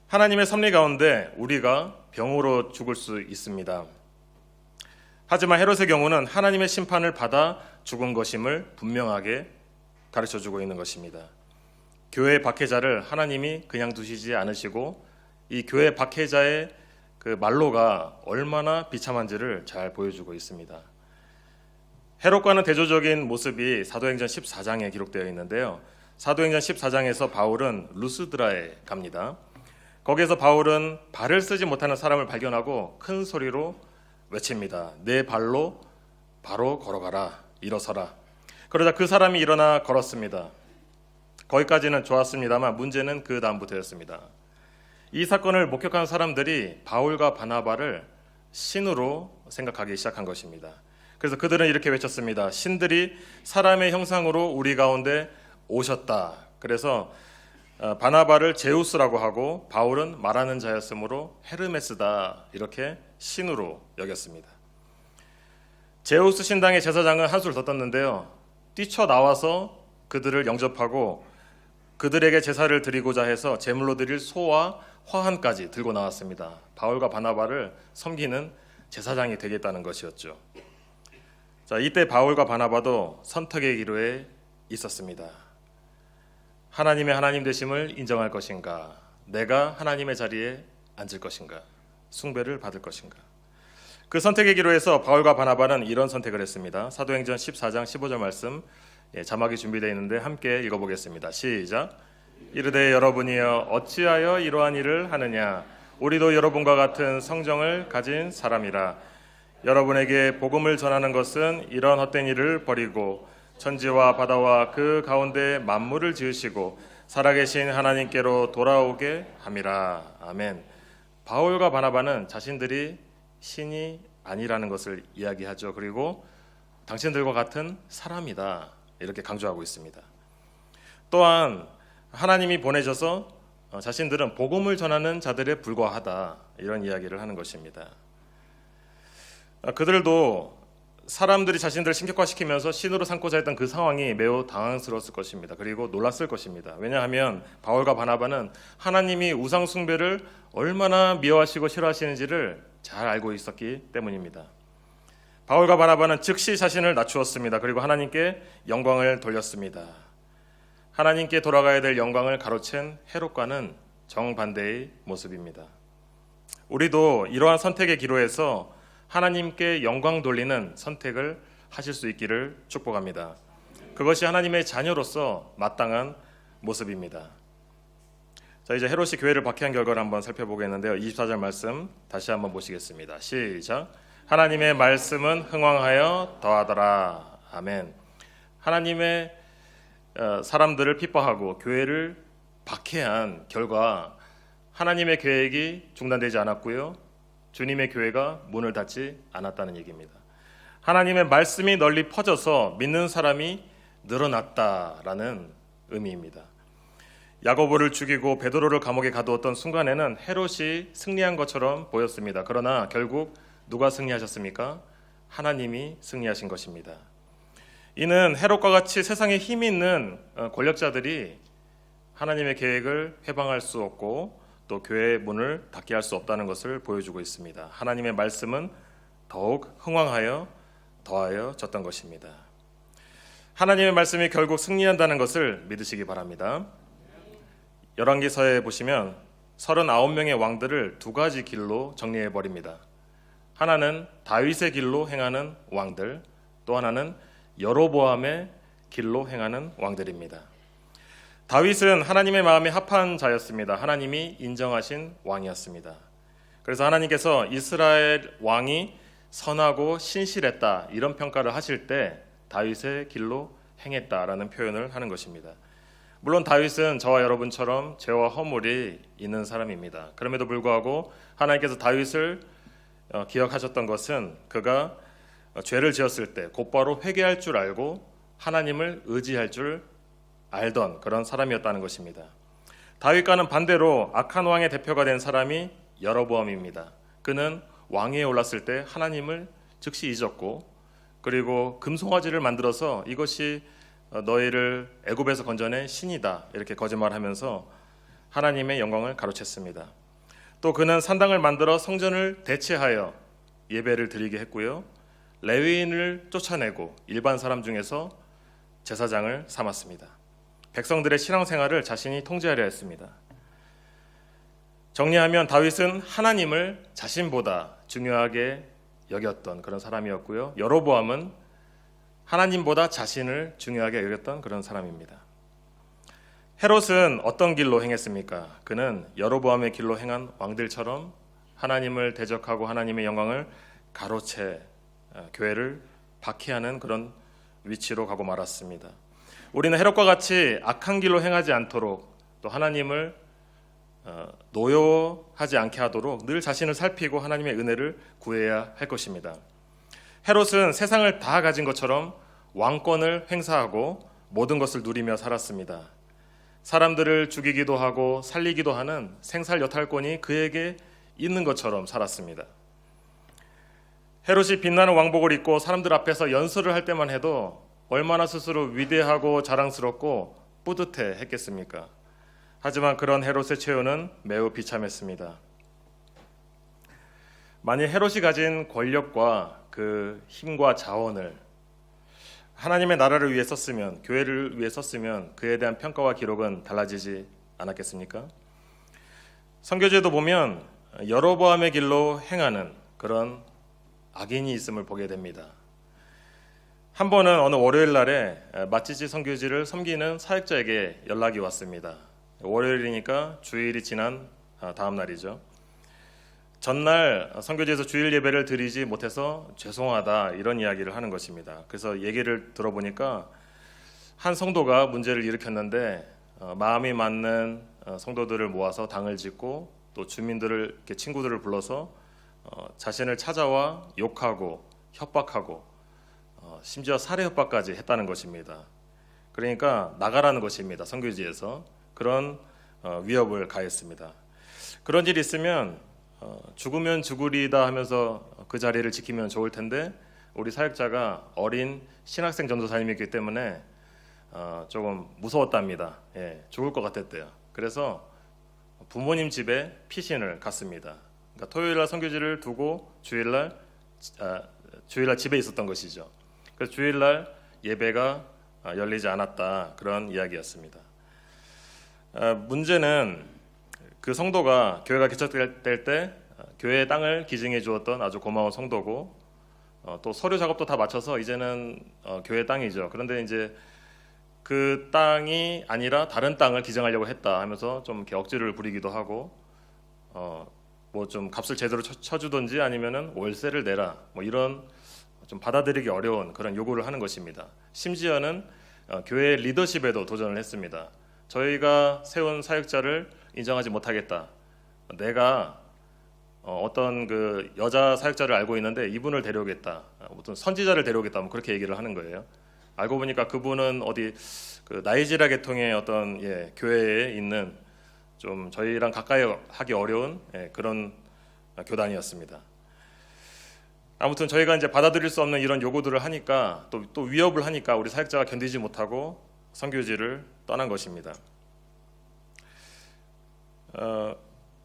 하나님의 섭리 가운데 우리가 병으로 죽을 수 있습니다. 하지만 헤롯의 경우는 하나님의 심판을 받아 죽은 것임을 분명하게 가르쳐주고 있는 것입니다. 교회 박해자를 하나님이 그냥 두시지 않으시고 이 교회 박해자의 그 말로가 얼마나 비참한지를 잘 보여주고 있습니다. 헤롯과는 대조적인 모습이 사도행전 14장에 기록되어 있는데요. 사도행전 14장에서 바울은 루스드라에 갑니다. 거기에서 바울은 발을 쓰지 못하는 사람을 발견하고 큰 소리로 외칩니다. 내 발로 바로 걸어가라. 일어서라. 그러자 그 사람이 일어나 걸었습니다. 거기까지는 좋았습니다만 문제는 그 다음부터였습니다. 이 사건을 목격한 사람들이 바울과 바나바를 신으로 생각하기 시작한 것입니다. 그래서 그들은 이렇게 외쳤습니다. 신들이 사람의 형상으로 우리 가운데 오셨다. 그래서 바나바를 제우스라고 하고 바울은 말하는 자였으므로 헤르메스다 이렇게 신으로 여겼습니다. 제우스 신당의 제사장은 한술 더 떴는데요. 뛰쳐나와서 그들을 영접하고 그들에게 제사를 드리고자 해서 제물로 드릴 소와 화환까지 들고 나왔습니다. 바울과 바나바를 섬기는 제사장이 되겠다는 것이었죠. 자, 이때 바울과 바나바도 선택의 기로에 있었습니다. 하나님의 하나님 되심을 인정할 것인가? 내가 하나님의 자리에 앉을 것인가? 숭배를 받을 것인가? 그 선택의 기로에서 바울과 바나바는 이런 선택을 했습니다. 사도행전 14장 15절 말씀 자막이 준비되어 있는데 함께 읽어보겠습니다. 시작. 이르되 여러분이여 어찌하여 이러한 일을 하느냐? 우리도 여러분과 같은 성정을 가진 사람이라. 여러분에게 복음을 전하는 것은 이런 헛된 일을 버리고 천지와 바다와 그 가운데 만물을 지으시고 살아계신 하나님께로 돌아오게 함이라. 아멘. 바울과 바나바는 자신들이 신이 아니라는 것을 이야기하죠. 그리고 당신들과 같은 사람이다 이렇게 강조하고 있습니다. 또한 하나님이 보내셔서 자신들은 복음을 전하는 자들에 불과하다 이런 이야기를 하는 것입니다. 그들도 사람들이 자신들을 신격화시키면서 신으로 삼고자 했던 그 상황이 매우 당황스러웠을 것입니다. 그리고 놀랐을 것입니다. 왜냐하면 바울과 바나바는 하나님이 우상 숭배를 얼마나 미워하시고 싫어하시는지를 잘 알고 있었기 때문입니다. 바울과 바나바는 즉시 자신을 낮추었습니다. 그리고 하나님께 영광을 돌렸습니다. 하나님께 돌아가야 될 영광을 가로챈 헤롯과는 정반대의 모습입니다. 우리도 이러한 선택의 기로에서 하나님께 영광 돌리는 선택을 하실 수 있기를 축복합니다. 그것이 하나님의 자녀로서 마땅한 모습입니다. 자, 이제 헤롯이 교회를 박해한 결과를 한번 살펴보겠는데요. 24절 말씀 다시 한번 보시겠습니다. 시작. 하나님의 말씀은 흥왕하여 더하더라. 아멘. 하나님의 사람들을 핍박하고 교회를 박해한 결과 하나님의 계획이 중단되지 않았고요. 주님의 교회가 문을 닫지 않았다는 얘기입니다. 하나님의 말씀이 널리 퍼져서 믿는 사람이 늘어났다라는 의미입니다. 야고보를 죽이고 베드로를 감옥에 가두었던 순간에는 헤롯이 승리한 것처럼 보였습니다. 그러나 결국 누가 승리하셨습니까? 하나님이 승리하신 것입니다. 이는 헤롯과 같이 세상에 힘이 있는 권력자들이 하나님의 계획을 해방할 수 없고 또 교회의 문을 닫게 할 수 없다는 것을 보여주고 있습니다. 하나님의 말씀은 더욱 흥왕하여 더하여졌던 것입니다. 하나님의 말씀이 결국 승리한다는 것을 믿으시기 바랍니다. 열왕기서에 보시면 39명의 왕들을 두 가지 길로 정리해 버립니다. 하나는 다윗의 길로 행하는 왕들, 또 하나는 여로보암의 길로 행하는 왕들입니다. 다윗은 하나님의 마음에 합한 자였습니다. 하나님이 인정하신 왕이었습니다. 그래서 하나님께서 이스라엘 왕이 선하고 신실했다 이런 평가를 하실 때 다윗의 길로 행했다라는 표현을 하는 것입니다. 물론 다윗은 저와 여러분처럼 죄와 허물이 있는 사람입니다. 그럼에도 불구하고 하나님께서 다윗을 기억하셨던 것은 그가 죄를 지었을 때 곧바로 회개할 줄 알고 하나님을 의지할 줄 알던 그런 사람이었다는 것입니다. 다윗과는 반대로 악한 왕의 대표가 된 사람이 여로보암입니다. 그는 왕위에 올랐을 때 하나님을 즉시 잊었고 그리고 금송아지를 만들어서 이것이 너희를 애굽에서 건져낸 신이다 이렇게 거짓말하면서 하나님의 영광을 가로챘습니다. 또 그는 산당을 만들어 성전을 대체하여 예배를 드리게 했고요. 레위인을 쫓아내고 일반 사람 중에서 제사장을 삼았습니다. 백성들의 신앙생활을 자신이 통제하려 했습니다. 정리하면 다윗은 하나님을 자신보다 중요하게 여겼던 그런 사람이었고요. 여로보암은 하나님보다 자신을 중요하게 여겼던 그런 사람입니다. 헤롯은 어떤 길로 행했습니까? 그는 여로보암의 길로 행한 왕들처럼 하나님을 대적하고 하나님의 영광을 가로채 교회를 박해하는 그런 위치로 가고 말았습니다. 우리는 헤롯과 같이 악한 길로 행하지 않도록 또 하나님을 노여하지 않게 하도록 늘 자신을 살피고 하나님의 은혜를 구해야 할 것입니다. 헤롯은 세상을 다 가진 것처럼 왕권을 행사하고 모든 것을 누리며 살았습니다. 사람들을 죽이기도 하고 살리기도 하는 생살여탈권이 그에게 있는 것처럼 살았습니다. 헤롯이 빛나는 왕복을 입고 사람들 앞에서 연설을 할 때만 해도 얼마나 스스로 위대하고 자랑스럽고 뿌듯해 했겠습니까? 하지만 그런 헤롯의 최후는 매우 비참했습니다. 만일 헤롯이 가진 권력과 그 힘과 자원을 하나님의 나라를 위해 썼으면, 교회를 위해 썼으면 그에 대한 평가와 기록은 달라지지 않았겠습니까? 선교제도 보면 여로보암의 길로 행하는 그런 악인이 있음을 보게 됩니다. 한 번은 어느 월요일 날에 마찌지 선교지를 섬기는 사역자에게 연락이 왔습니다. 월요일이니까 주일이 지난 다음 날이죠. 전날 선교지에서 주일 예배를 드리지 못해서 죄송하다 이런 이야기를 하는 것입니다. 그래서 얘기를 들어보니까 한 성도가 문제를 일으켰는데 마음이 맞는 성도들을 모아서 당을 짓고 또 주민들을 이렇게 친구들을 불러서 자신을 찾아와 욕하고 협박하고 심지어 살해 협박까지 했다는 것입니다. 그러니까 나가라는 것입니다. 선교지에서 그런 위협을 가했습니다. 그런 일이 있으면 죽으면 죽으리다 하면서 그 자리를 지키면 좋을 텐데 우리 사역자가 어린 신학생 전도사님이기 때문에 조금 무서웠답니다. 죽을 것 같았대요. 그래서 부모님 집에 피신을 갔습니다. 그러니까 토요일날 선교지를 두고 주일날 집에 있었던 것이죠. 그래서 주일날 예배가 열리지 않았다 그런 이야기였습니다. 문제는 그 성도가 교회가 개척될 때 교회의 땅을 기증해 주었던 아주 고마운 성도고 또 서류 작업도 다 마쳐서 이제는 교회 땅이죠. 그런데 이제 그 땅이 아니라 다른 땅을 기증하려고 했다 하면서 좀 이렇게 억지를 부리기도 하고 뭐 좀 값을 제대로 쳐주든지 아니면은 월세를 내라 뭐 이런 좀 받아들이기 어려운 그런 요구를 하는 것입니다. 심지어는 교회 리더십에도 도전을 했습니다. 저희가 세운 사역자를 인정하지 못하겠다. 내가 어떤 그 여자 사역자를 알고 있는데 이분을 데려오겠다. 어떤 선지자를 데려오겠다. 뭐 그렇게 얘기를 하는 거예요. 알고 보니까 그분은 어디 그 나이지리아 계통의 어떤 교회에 있는 좀 저희랑 가까이 하기 어려운 그런 교단이었습니다. 아무튼 저희가 이제 받아들일 수 없는 이런 요구들을 하니까 또 위협을 하니까 우리 사역자가 견디지 못하고 선교지를 떠난 것입니다.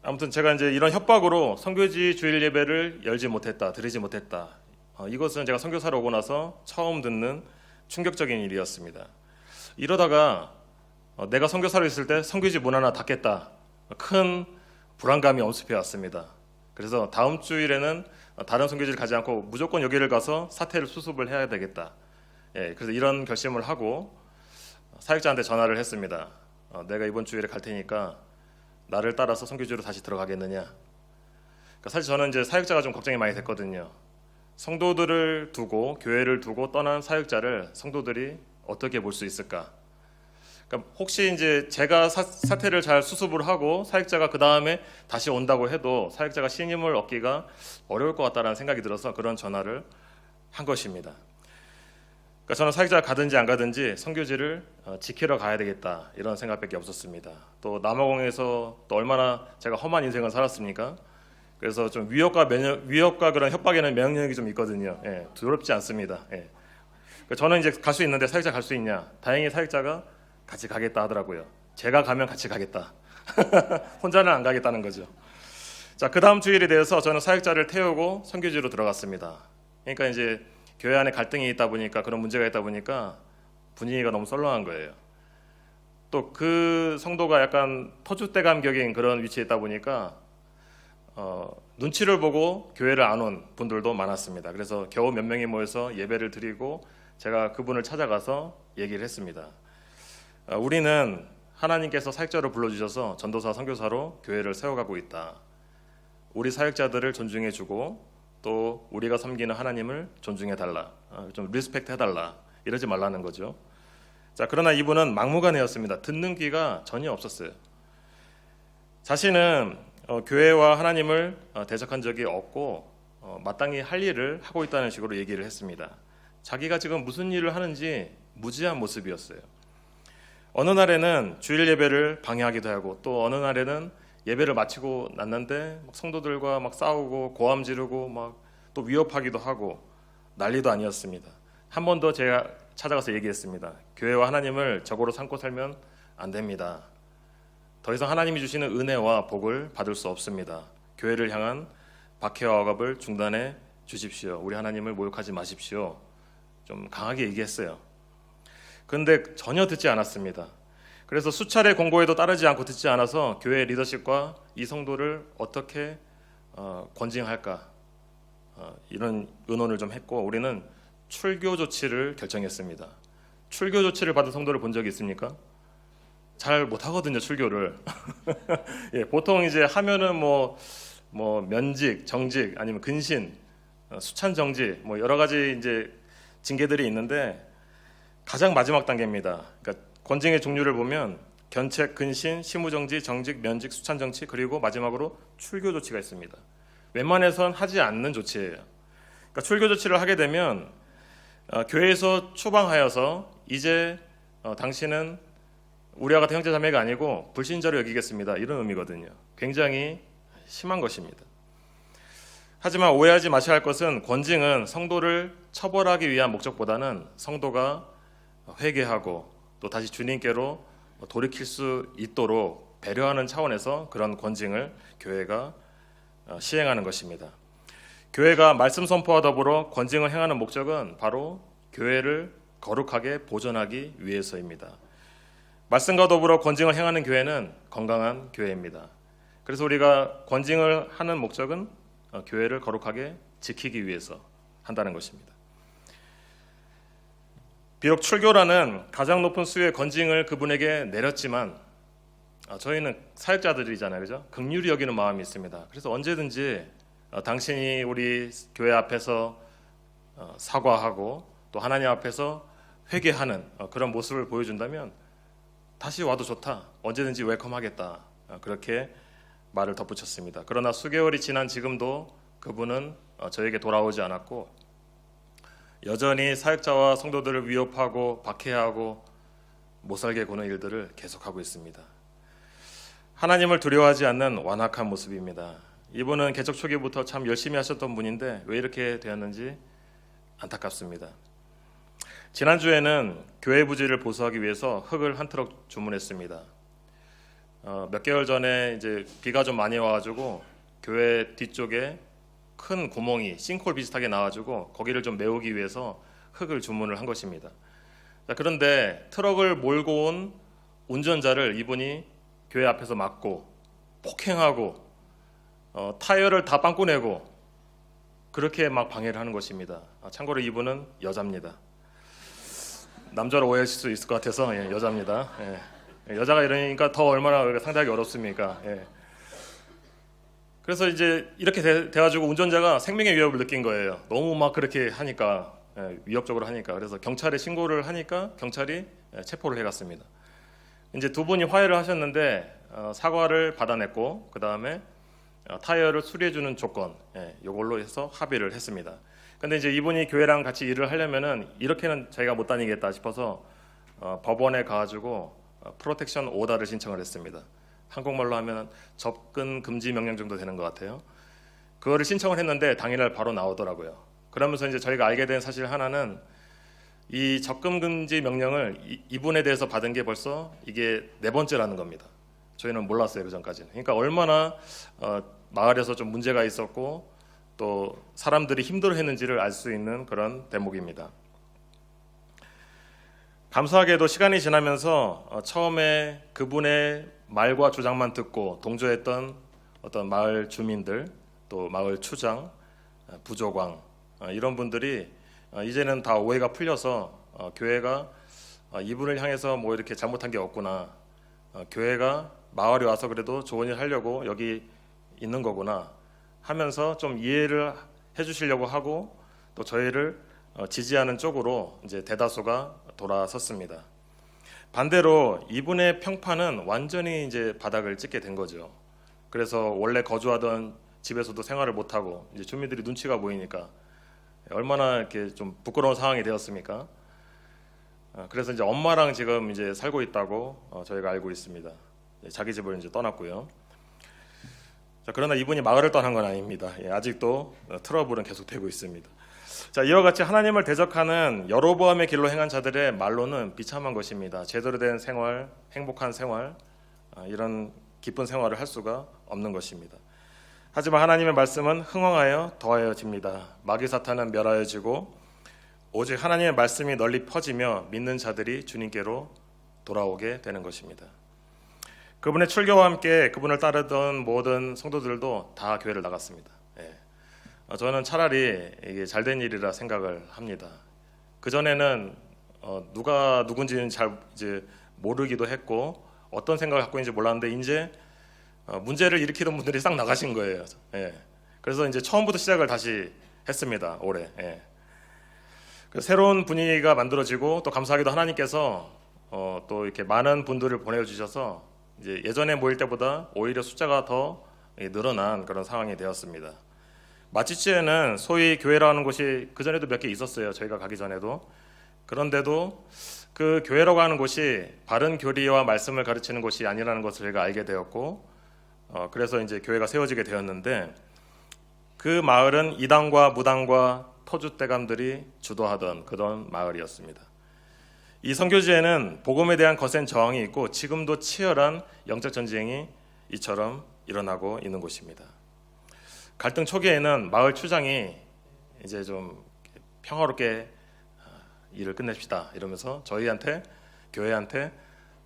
아무튼 제가 이제 이런 협박으로 선교지 주일 예배를 열지 못했다, 드리지 못했다. 이것은 제가 선교사로 오고 나서 처음 듣는 충격적인 일이었습니다. 이러다가 내가 선교사로 있을 때 선교지 문 하나 닫겠다. 큰 불안감이 엄습해 왔습니다. 그래서 다음 주일에는 다른 선교지를 가지 않고 무조건 여기를 가서 사태를 수습을 해야 되겠다. 그래서 이런 결심을 하고 사역자한테 전화를 했습니다. 내가 이번 주일에 갈 테니까 나를 따라서 선교지로 다시 들어가겠느냐. 그러니까 사실 저는 이제 사역자가 좀 걱정이 많이 됐거든요. 성도들을 두고 교회를 두고 떠난 사역자를 성도들이 어떻게 볼 수 있을까? 그러니까 혹시 이제 제가 사태를 잘 수습을 하고 사역자가 그 다음에 다시 온다고 해도 사역자가 신임을 얻기가 어려울 것 같다라는 생각이 들어서 그런 전화를 한 것입니다. 그러니까 저는 사역자가 가든지 안 가든지 선교지를 지키러 가야 되겠다 이런 생각밖에 없었습니다. 또 남아공에서 또 얼마나 제가 험한 인생을 살았습니까? 그래서 좀 위협과 그런 협박에는 면역력이 좀 있거든요. 두렵지 않습니다. 그러니까 저는 이제 갈 수 있는데 사역자 갈 수 있냐? 다행히 사역자가 같이 가겠다 하더라고요. 제가 가면 같이 가겠다. 혼자는 안 가겠다는 거죠. 자, 그 다음 주일에 대해서 저는 사역자를 태우고 선교지로 들어갔습니다. 그러니까 이제 교회 안에 갈등이 있다 보니까 그런 문제가 있다 보니까 분위기가 너무 썰렁한 거예요. 또 그 성도가 약간 터줏대감격인 그런 위치에 있다 보니까 눈치를 보고 교회를 안 온 분들도 많았습니다. 그래서 겨우 몇 명이 모여서 예배를 드리고 제가 그분을 찾아가서 얘기를 했습니다. 우리는 하나님께서 사역자를 불러주셔서 전도사, 선교사로 교회를 세워가고 있다. 우리 사역자들을 존중해주고 또 우리가 섬기는 하나님을 존중해달라. 좀 리스펙트 해달라. 이러지 말라는 거죠. 자, 그러나 이분은 막무가내였습니다. 듣는 귀가 전혀 없었어요. 자신은 교회와 하나님을 대적한 적이 없고 마땅히 할 일을 하고 있다는 식으로 얘기를 했습니다. 자기가 지금 무슨 일을 하는지 무지한 모습이었어요. 어느 날에는 주일 예배를 방해하기도 하고, 또 어느 날에는 예배를 마치고 났는데 막 성도들과 막 싸우고 고함 지르고 막 또 위협하기도 하고 난리도 아니었습니다. 한 번 더 제가 찾아가서 얘기했습니다. 교회와 하나님을 적으로 삼고 살면 안 됩니다. 더 이상 하나님이 주시는 은혜와 복을 받을 수 없습니다. 교회를 향한 박해와 억압을 중단해 주십시오. 우리 하나님을 모욕하지 마십시오. 좀 강하게 얘기했어요. 그런데 전혀 듣지 않았습니다. 그래서 수차례 공고에도 따르지 않고 듣지 않아서 교회 리더십과 이 성도를 어떻게 권징할까 이런 의논을 좀 했고, 우리는 출교 조치를 결정했습니다. 출교 조치를 받은 성도를 본 적이 있습니까? 잘 못하거든요, 출교를. 예, 보통 이제 하면은 뭐 면직, 정직, 아니면 근신, 수찬 정지, 뭐 여러 가지 이제 징계들이 있는데 가장 마지막 단계입니다. 그러니까 권징의 종류를 보면 견책, 근신, 시무정지, 정직, 면직, 수찬 정치, 그리고 마지막으로 출교 조치가 있습니다. 웬만해선 하지 않는 조치예요. 그러니까 출교 조치를 하게 되면 교회에서 추방하여서 이제 당신은 우리와 같은 형제자매가 아니고 불신자로 여기겠습니다, 이런 의미거든요. 굉장히 심한 것입니다. 하지만 오해하지 마셔야 할 것은, 권징은 성도를 처벌하기 위한 목적보다는 성도가 회개하고 또 다시 주님께로 돌이킬 수 있도록 배려하는 차원에서 그런 권징을 교회가 시행하는 것입니다. 교회가 말씀 선포와 더불어 권징을 행하는 목적은 바로 교회를 거룩하게 보존하기 위해서입니다. 말씀과 더불어 권징을 행하는 교회는 건강한 교회입니다. 그래서 우리가 권징을 하는 목적은 교회를 거룩하게 지키기 위해서 한다는 것입니다. 비록 출교라는 가장 높은 수의 권징을 그분에게 내렸지만 저희는 사역자들이잖아요, 그죠? 긍휼히 여기는 마음이 있습니다. 그래서 언제든지 당신이 우리 교회 앞에서 사과하고 또 하나님 앞에서 회개하는 그런 모습을 보여준다면 다시 와도 좋다, 언제든지 웰컴하겠다, 그렇게 말을 덧붙였습니다. 그러나 수개월이 지난 지금도 그분은 저에게 돌아오지 않았고 여전히 사역자와 성도들을 위협하고 박해하고 못살게 구는 일들을 계속하고 있습니다. 하나님을 두려워하지 않는 완악한 모습입니다. 이분은 개척 초기부터 참 열심히 하셨던 분인데 왜 이렇게 되었는지 안타깝습니다. 지난주에는 교회 부지를 보수하기 위해서 흙을 한 트럭 주문했습니다. 몇 개월 전에 이제 비가 좀 많이 와가지고 교회 뒤쪽에 큰 구멍이 싱크홀 비슷하게 나와가지고 거기를 좀 메우기 위해서 흙을 주문을 한 것입니다. 자, 그런데 트럭을 몰고 온 운전자를 이분이 교회 앞에서 막고 폭행하고 타이어를 다 빵꾸 내고 그렇게 막 방해를 하는 것입니다. 참고로 이분은 여자입니다. 남자로 오해하실 수 있을 것 같아서 여자입니다. 여자가 이러니까 더 얼마나 상대하기 어렵습니까? 그래서 이제 이렇게 돼가지고 운전자가 생명의 위협을 느낀 거예요. 너무 막 그렇게 하니까, 위협적으로 하니까. 그래서 경찰에 신고를 하니까 경찰이 체포를 해갔습니다. 이제 두 분이 화해를 하셨는데 사과를 받아냈고 그 다음에 타이어를 수리해주는 조건, 이걸로 해서 합의를 했습니다. 근데 이제 이분이 교회랑 같이 일을 하려면은 이렇게는 자기가 못 다니겠다 싶어서 법원에 가가지고 프로텍션 오더를 신청을 했습니다. 한국말로 하면 접근 금지 명령 정도 되는 것 같아요. 그거를 신청을 했는데 당일날 바로 나오더라고요. 그러면서 이제 저희가 알게 된 사실 하나는, 이 접근 금지 명령을 이분에 대해서 받은 게 벌써 이게 4번째라는 겁니다. 저희는 몰랐어요, 그 전까지는. 그러니까 얼마나 마을에서 좀 문제가 있었고 또 사람들이 힘들어했는지를 알 수 있는 그런 대목입니다. 감사하게도 시간이 지나면서 처음에 그분의 말과 주장만 듣고 동조했던 어떤 마을 주민들, 또 마을 추장, 부조광, 이런 분들이 이제는 다 오해가 풀려서 교회가 이분을 향해서 뭐 이렇게 잘못한 게 없구나, 교회가 마을에 와서 그래도 좋은 일 하려고 여기 있는 거구나 하면서 좀 이해를 해주시려고 하고 또 저희를 지지하는 쪽으로 이제 대다수가 돌아섰습니다. 반대로 이분의 평판은 완전히 이제 바닥을 찍게 된 거죠. 그래서 원래 거주하던 집에서도 생활을 못 하고 이제 주민들이 눈치가 보이니까 얼마나 이렇게 좀 부끄러운 상황이 되었습니까? 그래서 이제 엄마랑 지금 이제 살고 있다고 저희가 알고 있습니다. 자기 집을 이제 떠났고요. 자, 그러나 이분이 마을을 떠난 건 아닙니다. 아직도 트러블은 계속되고 있습니다. 자, 이와 같이 하나님을 대적하는 여로보암의 길로 행한 자들의 말로는 비참한 것입니다. 제대로 된 생활, 행복한 생활, 이런 기쁜 생활을 할 수가 없는 것입니다. 하지만 하나님의 말씀은 흥왕하여 더하여집니다. 마귀 사탄은 멸하여지고 오직 하나님의 말씀이 널리 퍼지며 믿는 자들이 주님께로 돌아오게 되는 것입니다. 그분의 출교와 함께 그분을 따르던 모든 성도들도 다 교회를 나갔습니다. 저는 차라리 이게 잘된 일이라 생각을 합니다. 그 전에는 누가 누군지는 잘 이제 모르기도 했고 어떤 생각을 갖고 있는지 몰랐는데 이제 문제를 일으키던 분들이 싹 나가신 거예요. 그래서 이제 처음부터 시작을 다시 했습니다. 올해. 새로운 분위기가 만들어지고 또 감사하게도 하나님께서 또 이렇게 많은 분들을 보내주셔서 이제 예전에 모일 때보다 오히려 숫자가 더 늘어난 그런 상황이 되었습니다. 마치치에는 소위 교회라는 곳이 그 전에도 몇 개 있었어요. 저희가 가기 전에도. 그런데도 그 교회라고 하는 곳이 바른 교리와 말씀을 가르치는 곳이 아니라는 것을 저희가 알게 되었고, 그래서 이제 교회가 세워지게 되었는데 그 마을은 이당과 무당과 터줏대감들이 주도하던 그런 마을이었습니다. 이 선교지에는 복음에 대한 거센 저항이 있고 지금도 치열한 영적 전쟁이 이처럼 일어나고 있는 곳입니다. 갈등 초기에는 마을 추장이 이제 좀 평화롭게 일을 끝냅시다 이러면서 저희한테 교회한테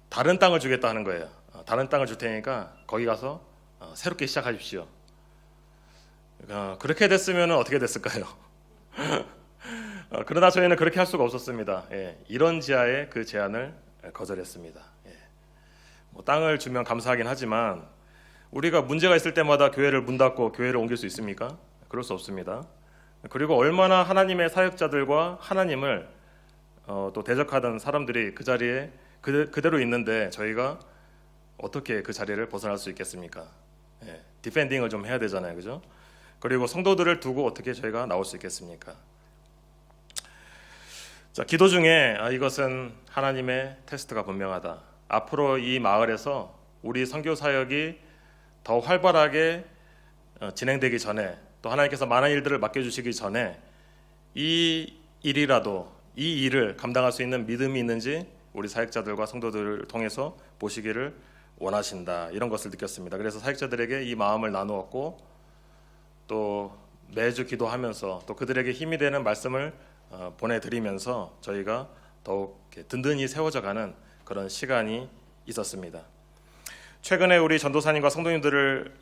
다른 땅을 주겠다 하는 거예요. 다른 땅을 줄 테니까 거기 가서 새롭게 시작하십시오. 그렇게 됐으면 어떻게 됐을까요? 그러나 저희는 그렇게 할 수가 없었습니다. 이런 지하에 그 제안을 거절했습니다. 땅을 주면 감사하긴 하지만 우리가 문제가 있을 때마다 교회를 문 닫고 교회를 옮길 수 있습니까? 그럴 수 없습니다. 그리고 얼마나 하나님의 사역자들과 하나님을 또 대적하던 사람들이 그 자리에 그대로 있는데 저희가 어떻게 그 자리를 벗어날 수 있겠습니까? 디펜딩을 좀 해야 되잖아요, 그죠? 그리고 성도들을 두고 어떻게 저희가 나올 수 있겠습니까? 자, 기도 중에 이것은 하나님의 테스트가 분명하다. 앞으로 이 마을에서 우리 선교 사역이 더 활발하게 진행되기 전에 또 하나님께서 많은 일들을 맡겨주시기 전에 이 일을 감당할 수 있는 믿음이 있는지 우리 사역자들과 성도들을 통해서 보시기를 원하신다. 이런 것을 느꼈습니다. 그래서 사역자들에게 이 마음을 나누었고 또 매주 기도하면서 또 그들에게 힘이 되는 말씀을 보내드리면서 저희가 더욱 든든히 세워져가는 그런 시간이 있었습니다. 최근에 우리 전도사님과 성도님들을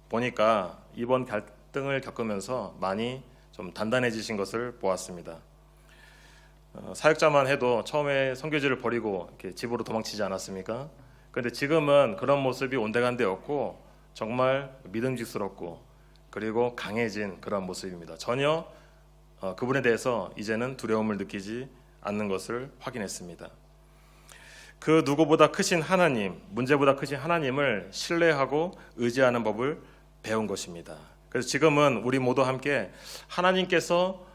보니까 이번 갈등을 겪으면서 많이 좀 단단해지신 것을 보았습니다. 사역자만 해도 처음에 선교지를 버리고 이렇게 집으로 도망치지 않았습니까? 그런데 지금은 그런 모습이 온데간데 없고 정말 믿음직스럽고 그리고 강해진 그런 모습입니다. 전혀 그분에 대해서 이제는 두려움을 느끼지 않는 것을 확인했습니다. 그 누구보다 크신 하나님, 문제보다 크신 하나님을 신뢰하고 의지하는 법을 배운 것입니다. 그래서 지금은 우리 모두 함께 하나님께서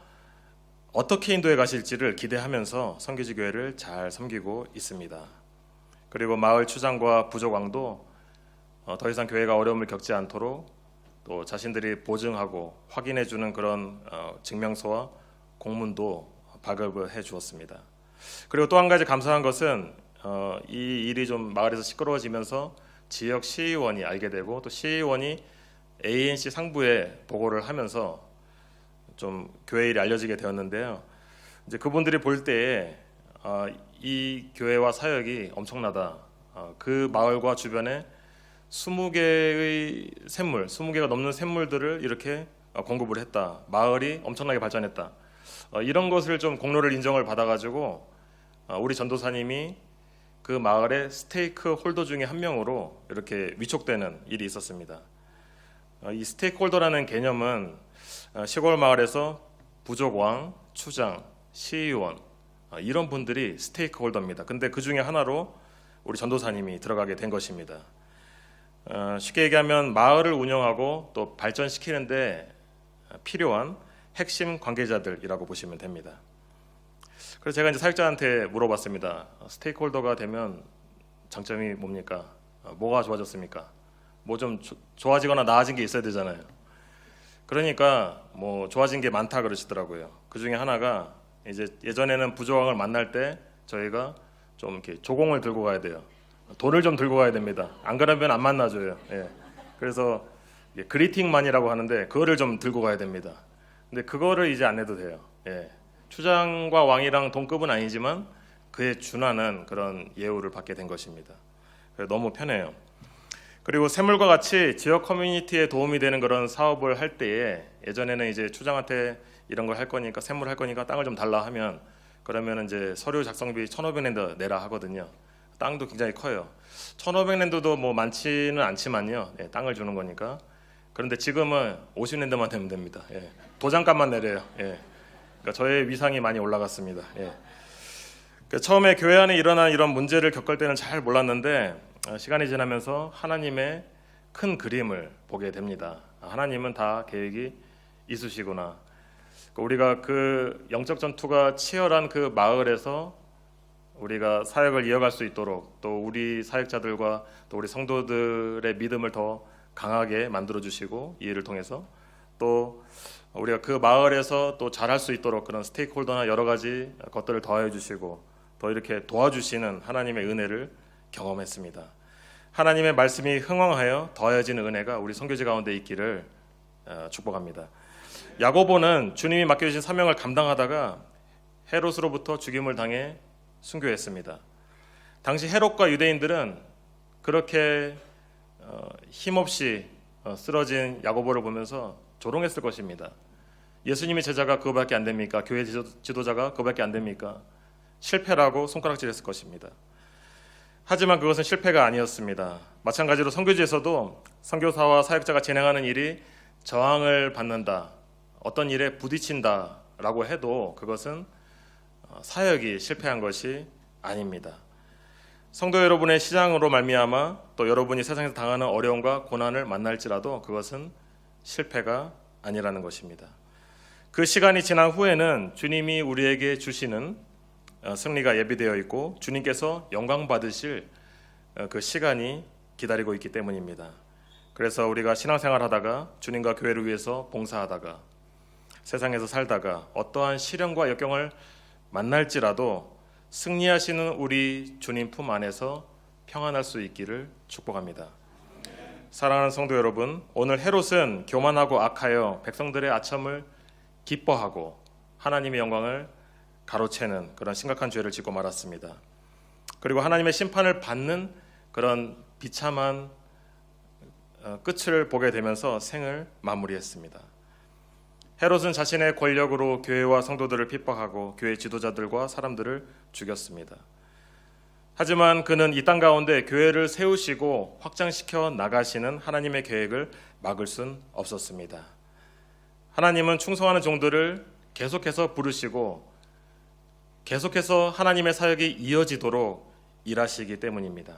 어떻게 인도해 가실지를 기대하면서 선교지 교회를 잘 섬기고 있습니다. 그리고 마을 추장과 부족왕도 더 이상 교회가 어려움을 겪지 않도록 또 자신들이 보증하고 확인해 주는 그런 증명서와 공문도 발급을 해 주었습니다. 그리고 또 한 가지 감사한 것은 이 일이 좀 마을에서 시끄러워지면서 지역 시의원이 알게 되고 또 시의원이 ANC 상부에 보고를 하면서 좀 교회 일이 알려지게 되었는데요. 이제 그분들이 볼 때에 이 교회와 사역이 엄청나다. 그 마을과 주변에 20개의 샘물, 20개가 넘는 샘물들을 이렇게 공급을 했다. 마을이 엄청나게 발전했다. 이런 것을 좀 공로를 인정을 받아가지고 우리 전도사님이 그 마을의 스테이크 홀더 중에 한 명으로 이렇게 위촉되는 일이 있었습니다. 이 스테이크 홀더라는 개념은 시골 마을에서 부족왕, 추장, 시의원 이런 분들이 스테이크 홀더입니다. 근데 그 중에 하나로 우리 전도사님이 들어가게 된 것입니다. 쉽게 얘기하면 마을을 운영하고 또 발전시키는데 필요한 핵심 관계자들이라고 보시면 됩니다. 그래서 제가 이제 사역자한테 물어봤습니다. 스테이크홀더가 되면 장점이 뭡니까? 뭐가 좋아졌습니까? 뭐 좀 좋아지거나 나아진 게 있어야 되잖아요. 그러니까 뭐 좋아진 게 많다 그러시더라고요. 그 중에 하나가 이제 예전에는 부조왕을 만날 때 저희가 좀 이렇게 조공을 들고 가야 돼요. 돈을 좀 들고 가야 됩니다. 안 그러면 안 만나줘요. 예. 그래서 그리팅만이라고 하는데 그거를 좀 들고 가야 됩니다. 근데 그거를 이제 안 해도 돼요. 예. 추장과 왕이랑 동급은 아니지만 그에 준하는 그런 예우를 받게 된 것입니다. 그래서 너무 편해요. 그리고 샘물과 같이 지역 커뮤니티에 도움이 되는 그런 사업을 할 때에 예전에는 이제 추장한테 이런 걸 할 거니까 샘물 할 거니까 땅을 좀 달라 하면 그러면 이제 서류 작성비 1,500랜드 내라 하거든요. 땅도 굉장히 커요. 1,500랜드도 뭐 많지는 않지만요. 예, 땅을 주는 거니까. 그런데 지금은 50랜드만 되면 됩니다. 예, 도장값만 내려요. 예. 그러니까 저의 위상이 많이 올라갔습니다. 예. 그러니까 처음에 교회 안에 일어난 이런 문제를 겪을 때는 잘 몰랐는데 시간이 지나면서 하나님의 큰 그림을 보게 됩니다. 하나님은 다 계획이 있으시구나. 우리가 그 영적 전투가 치열한 그 마을에서 우리가 사역을 이어갈 수 있도록 또 우리 사역자들과 또 우리 성도들의 믿음을 더 강하게 만들어 주시고 이 일을 통해서 또 우리가 그 마을에서 또 잘할 수 있도록 그런 스테이크홀더나 여러 가지 것들을 더해 주시고 더 이렇게 도와주시는 하나님의 은혜를 경험했습니다. 하나님의 말씀이 흥왕하여 더해지는 은혜가 우리 선교지 가운데 있기를 축복합니다. 야고보는 주님이 맡겨주신 사명을 감당하다가 헤롯으로부터 죽임을 당해 순교했습니다. 당시 헤롯과 유대인들은 그렇게 힘없이 쓰러진 야고보를 보면서 조롱했을 것입니다. 예수님의 제자가 그거밖에 안 됩니까? 교회 지도자가 그거밖에 안 됩니까? 실패라고 손가락질했을 것입니다. 하지만 그것은 실패가 아니었습니다. 마찬가지로 선교지에서도 선교사와 사역자가 진행하는 일이 저항을 받는다, 어떤 일에 부딪힌다라고 해도 그것은 사역이 실패한 것이 아닙니다. 성도 여러분의 시장으로 말미암아 또 여러분이 세상에서 당하는 어려움과 고난을 만날지라도 그것은 실패가 아니라는 것입니다. 그 시간이 지난 후에는 주님이 우리에게 주시는 승리가 예비되어 있고 주님께서 영광 받으실 그 시간이 기다리고 있기 때문입니다. 그래서 우리가 신앙생활 하다가 주님과 교회를 위해서 봉사하다가 세상에서 살다가 어떠한 시련과 역경을 만날지라도 승리하시는 우리 주님 품 안에서 평안할 수 있기를 축복합니다. 사랑하는 성도 여러분, 오늘 헤롯은 교만하고 악하여 백성들의 아첨을 기뻐하고 하나님의 영광을 가로채는 그런 심각한 죄를 짓고 말았습니다. 그리고 하나님의 심판을 받는 그런 비참한 끝을 보게 되면서 생을 마무리했습니다. 헤롯은 자신의 권력으로 교회와 성도들을 핍박하고 교회 지도자들과 사람들을 죽였습니다. 하지만 그는 이 땅 가운데 교회를 세우시고 확장시켜 나가시는 하나님의 계획을 막을 순 없었습니다. 하나님은 충성하는 종들을 계속해서 부르시고 계속해서 하나님의 사역이 이어지도록 일하시기 때문입니다.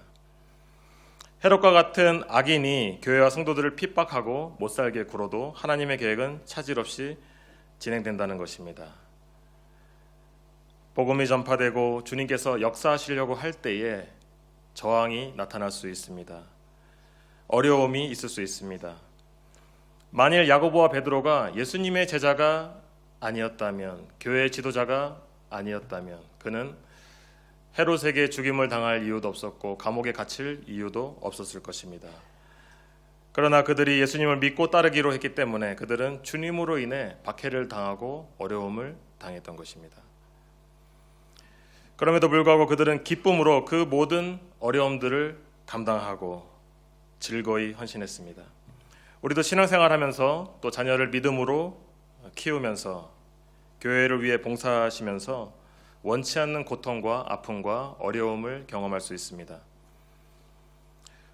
헤롯과 같은 악인이 교회와 성도들을 핍박하고 못살게 굴어도 하나님의 계획은 차질 없이 진행된다는 것입니다. 복음이 전파되고 주님께서 역사하시려고 할 때에 저항이 나타날 수 있습니다. 어려움이 있을 수 있습니다. 만일 야고보와 베드로가 예수님의 제자가 아니었다면, 교회의 지도자가 아니었다면 그는 헤롯에게 죽임을 당할 이유도 없었고 감옥에 갇힐 이유도 없었을 것입니다. 그러나 그들이 예수님을 믿고 따르기로 했기 때문에 그들은 주님으로 인해 박해를 당하고 어려움을 당했던 것입니다. 그럼에도 불구하고 그들은 기쁨으로 그 모든 어려움들을 감당하고 즐거이 헌신했습니다. 우리도 신앙생활하면서 또 자녀를 믿음으로 키우면서 교회를 위해 봉사하시면서 원치 않는 고통과 아픔과 어려움을 경험할 수 있습니다.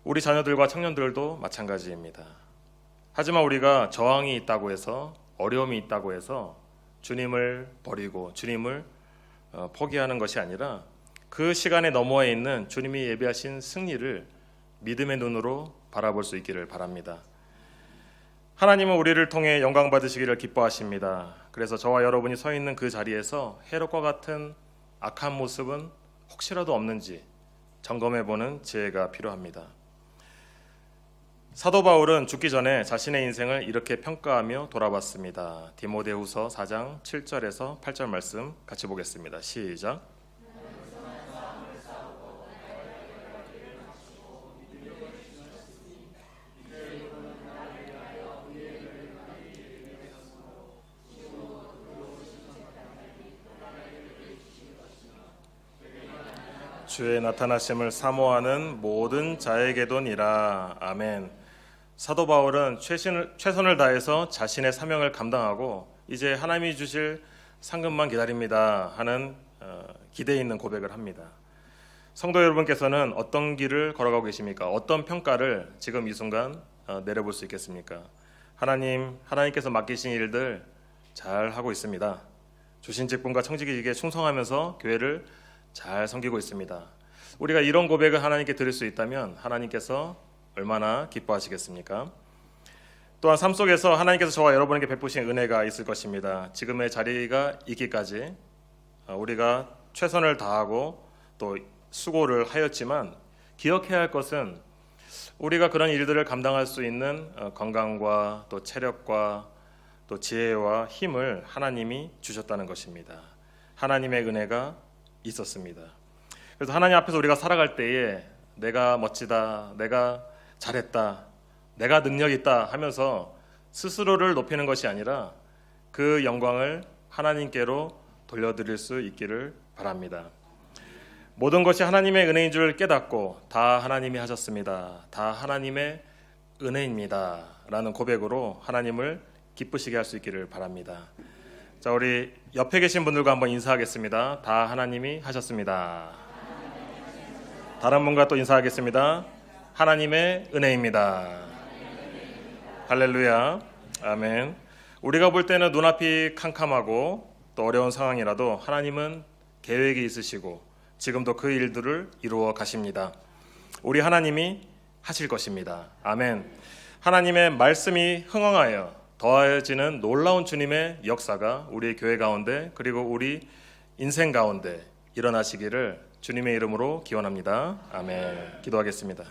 우리 자녀들과 청년들도 마찬가지입니다. 하지만 우리가 저항이 있다고 해서 어려움이 있다고 해서 주님을 버리고 주님을 포기하는 것이 아니라 그 시간에 너머에 있는 주님이 예비하신 승리를 믿음의 눈으로 바라볼 수 있기를 바랍니다. 하나님은 우리를 통해 영광 받으시기를 기뻐하십니다. 그래서 저와 여러분이 서 있는 그 자리에서 헤롯과 같은 악한 모습은 혹시라도 없는지 점검해보는 지혜가 필요합니다. 사도 바울은 죽기 전에 자신의 인생을 이렇게 평가하며 돌아봤습니다. 디모데후서 4장 7절에서 8절 말씀 같이 보겠습니다. 시작. 주의 나타나심을 사모하는 모든 자에게도니라. 아멘. 사도 바울은 최선을 다해서 자신의 사명을 감당하고 이제 하나님이 주실 상급만 기다립니다 하는 기대 있는 고백을 합니다. 성도 여러분께서는 어떤 길을 걸어가고 계십니까? 어떤 평가를 지금 이 순간 내려볼 수 있겠습니까? 하나님께서 맡기신 일들 잘 하고 있습니다. 주신 직분과 청지기에게 충성하면서 교회를 잘 섬기고 있습니다. 우리가 이런 고백을 하나님께 드릴 수 있다면 하나님께서 얼마나 기뻐하시겠습니까? 또한 삶 속에서 하나님께서 저와 여러분에게 베푸신 은혜가 있을 것입니다. 지금의 자리가 있기까지 우리가 최선을 다하고 또 수고를 하였지만 기억해야 할 것은 우리가 그런 일들을 감당할 수 있는 건강과 또 체력과 또 지혜와 힘을 하나님이 주셨다는 것입니다. 하나님의 은혜가 있었습니다. 그래서 하나님 앞에서 우리가 살아갈 때에 내가 멋지다, 내가 잘했다, 내가 능력 있다 하면서 스스로를 높이는 것이 아니라 그 영광을 하나님께로 돌려드릴 수 있기를 바랍니다. 모든 것이 하나님의 은혜인 줄 깨닫고 다 하나님이 하셨습니다. 다 하나님의 은혜입니다 라는 고백으로 하나님을 기쁘시게 할 수 있기를 바랍니다. 자, 우리 옆에 계신 분들과 한번 인사하겠습니다. 다 하나님이 하셨습니다. 다른 분과 또 인사하겠습니다. 하나님의 은혜입니다. 할렐루야. 아멘. 우리가 볼 때는 눈앞이 캄캄하고 또 어려운 상황이라도 하나님은 계획이 있으시고 지금도 그 일들을 이루어 가십니다. 우리 하나님이 하실 것입니다. 아멘. 하나님의 말씀이 흥황하여 더해지는 놀라운 주님의 역사가 우리 교회 가운데 그리고 우리 인생 가운데 일어나시기를 주님의 이름으로 기원합니다. 아멘. 기도하겠습니다.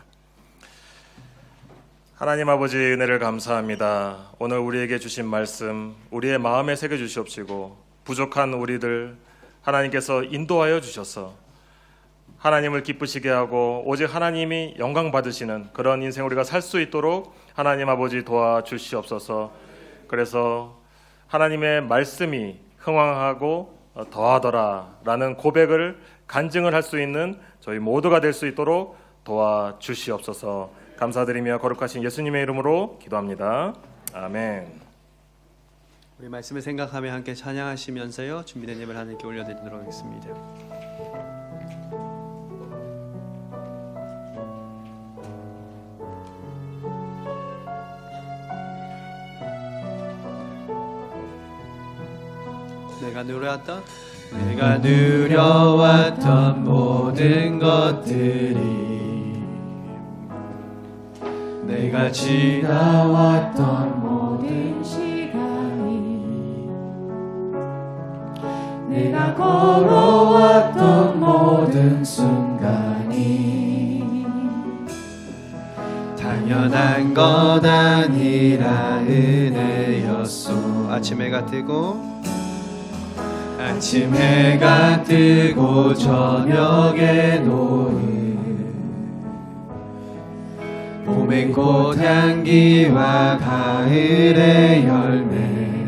하나님 아버지 은혜를 감사합니다. 오늘 우리에게 주신 말씀 우리의 마음에 새겨 주시옵시고 부족한 우리들 하나님께서 인도하여 주셔서 하나님을 기쁘시게 하고 오직 하나님이 영광 받으시는 그런 인생 우리가 살 수 있도록 하나님 아버지 도와주시옵소서. 그래서 하나님의 말씀이 흥황하고 더하더라 라는 고백을 간증을 할 수 있는 저희 모두가 될 수 있도록 도와주시옵소서. 감사드리며 거룩하신 예수님의 이름으로 기도합니다. 아멘. 우리 말씀을 생각하며 함께 찬양하시면서요 준비된 예배를 하나님께 올려드리도록 하겠습니다. 내가 누려왔던 모든 것들이 내가 지나왔던 모든 시간이 내가 걸어왔던 모든 순간이 당연한 것 아니라 은혜였소. 아침 해가 뜨고 저녁에 노을 봄의 꽃향기와 가을의 열매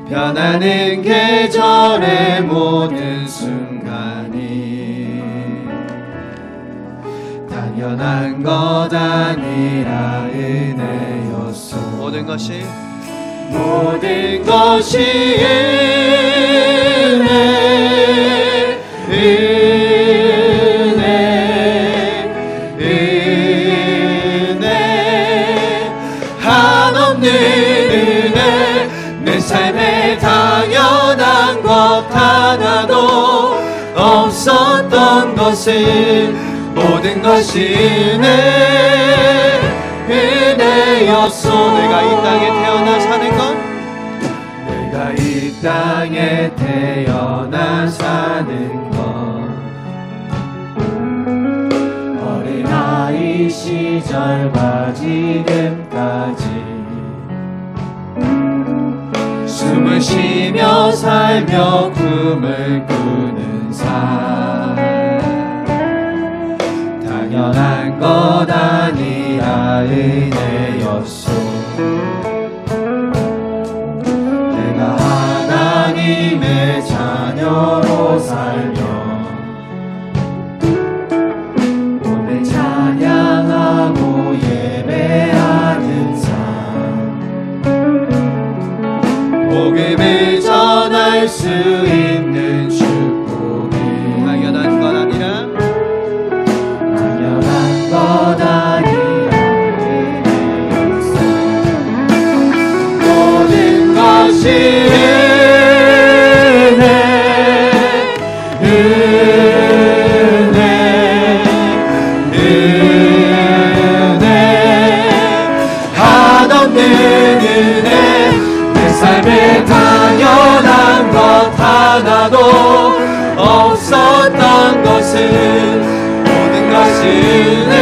변하는 계절의 모든 순간이 당연한 것 아니라 은혜였소. 모든 것이 은혜 한없는 은혜 내 삶에 당연한 것 하나도 없었던 것을 모든 것이 내 은혜였소. 내가 이 땅에 태어나 사는 것, 내가 이 땅에 태어나 사는 것, 어린아이 시절과 지금까지 숨을 쉬며 살며 꿈을 꾸는 삶, 당연한 것 아니라 은혜였소. 내가 하나님의 자녀로 살며 오늘 찬양하고 예배하는 삶, 복음을 전할 수 있는 축복이 당연한 것 아니라 것 아니라 은혜였어. 모든 것이 은혜 한없는 은혜. 내 삶에 당연한 것 하나도 없었던 것은 모든 것이 은혜.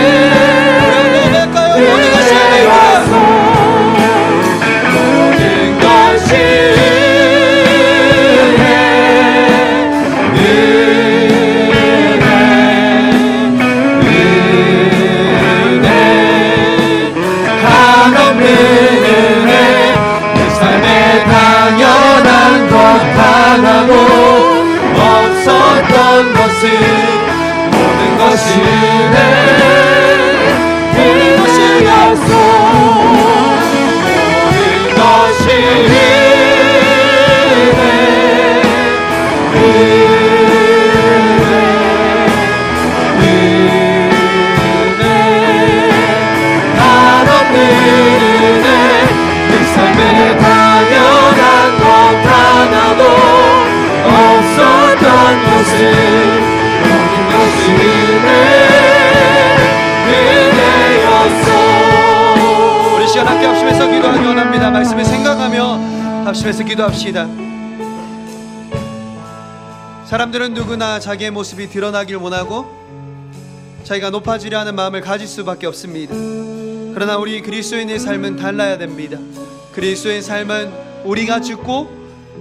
모든 것이 은혜였어. 모든 것이 은혜 한없는 은혜. 내 삶에 당연한 것 하나도 없었던 것은 모든 것이 모든 것이었소. 모든 것이 한없는 은혜. 내 삶에 당연한 것 하나도 없었던 것은 모든 것이 은혜였어. 우리 시간 함께 합심해서 기도하기 원합니다. 말씀을 생각하며 합심해서 기도합시다. 사람들은 누구나 자기의 모습이 드러나길 원하고 자기가 높아지려 하는 마음을 가질 수밖에 없습니다. 그러나 우리 그리스도인의 삶은 달라야 됩니다. 그리스도의 삶은 우리가 죽고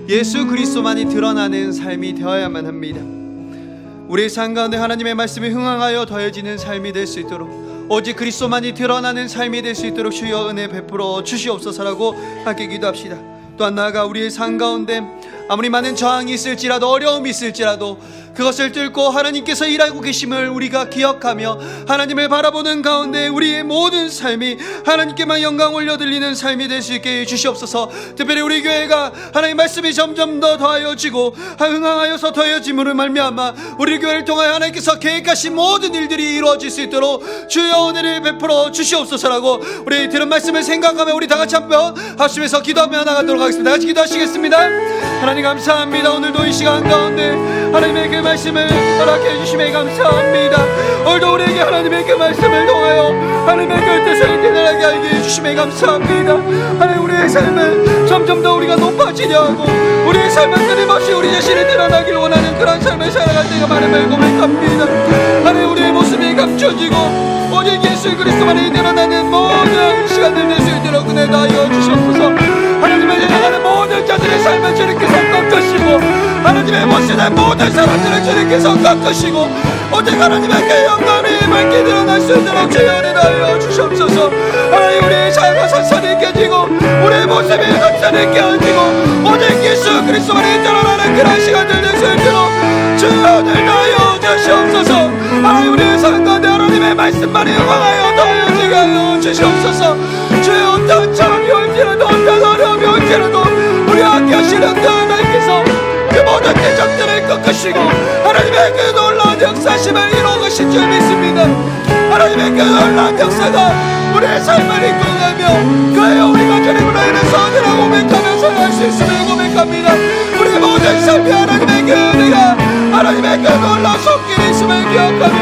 예수 그리스도만이 드러나는 삶이 되어야만 합니다. 우리의 삶 가운데 하나님의 말씀이 흥황하여 더해지는 삶이 될 수 있도록, 오직 그리스도만이 드러나는 삶이 될 수 있도록 주여 은혜 베풀어 주시옵소서라고 함께 기도합시다. 또한 나아가 우리의 삶 가운데 아무리 많은 저항이 있을지라도, 어려움이 있을지라도 그것을 뚫고 하나님께서 일하고 계심을 우리가 기억하며 하나님을 바라보는 가운데 우리의 모든 삶이 하나님께만 영광 올려드리는 삶이 될 수 있게 주시옵소서. 특별히 우리 교회가 하나님의 말씀이 점점 더 더하여지고 흥황하여서 더해짐으로 말미암아 우리 교회를 통하여 하나님께서 계획하신 모든 일들이 이루어질 수 있도록 주여 은혜를 베풀어 주시옵소서라고 우리 들은 말씀을 생각하며 우리 다같이 한번 합심해서 기도하며 나가도록 하겠습니다. 같이 기도하시겠습니다. 하나님 감사합니다. 오늘도 이 시간 가운데 하나님의 그 말씀을 허락해 주심에 감사합니다. 오늘도 우리에게 하나님의 그 말씀을 통하여 하나님의 그 뜻을 깨달게 알게 해주심에 감사합니다. 하나님 우리의 삶을 점점 더 우리가 높아지려 하고 우리의 삶은 끊임없이 우리 자신이 드러나길 원하는 그런 삶을 살아갈 때가 많음을 고백합니다. 하나님 우리의 모습이 감춰지고 오직 예수 그리스도만이 드러나는 모든 시간들 될 수 있도록 은혜 다하여 주시옵소서. 하나님을 향하는 모든 자들의 삶을 주님께서 꺾으시고 하나님의 모시는 모든 사람들을 주님께서 꺾으시고 오직 하나님의 그 영광이 밝게 드러날 수 있도록 주여 은혜하여 주시옵소서. 하나님 우리의 삶과 선선히 깨지고 우리의 모습이 선선히 깨어지고 오직 예수 그리스도만이 드러나는 그런 시간들 될 수 있도록 주여 은혜하여 주시옵소서. 하나님 우리의 삶 가운데 하나님의 말씀만이 영광하여 더해지게 하여 주시옵소서. 주여 어떤 저항이 올지라도 어떤 어려움이 올지라도 우리와 함께 하시는 그 하나님께서 그 모든 대적들을 꺾으시고 하나님의 그 놀라운 역사심을 이루어가신 줄 믿습니다. 하나님의 그 놀라운 역사가 우리의 삶을 이끌어가며 그의 우리가 주님으로 인해서 은혜를 고백하며 살아갈 수 있음을 고백합니다. 우리의 모든 삶이 하나님의 그 은혜가 하나님의 그 놀라운 손길이 있음을 기억하며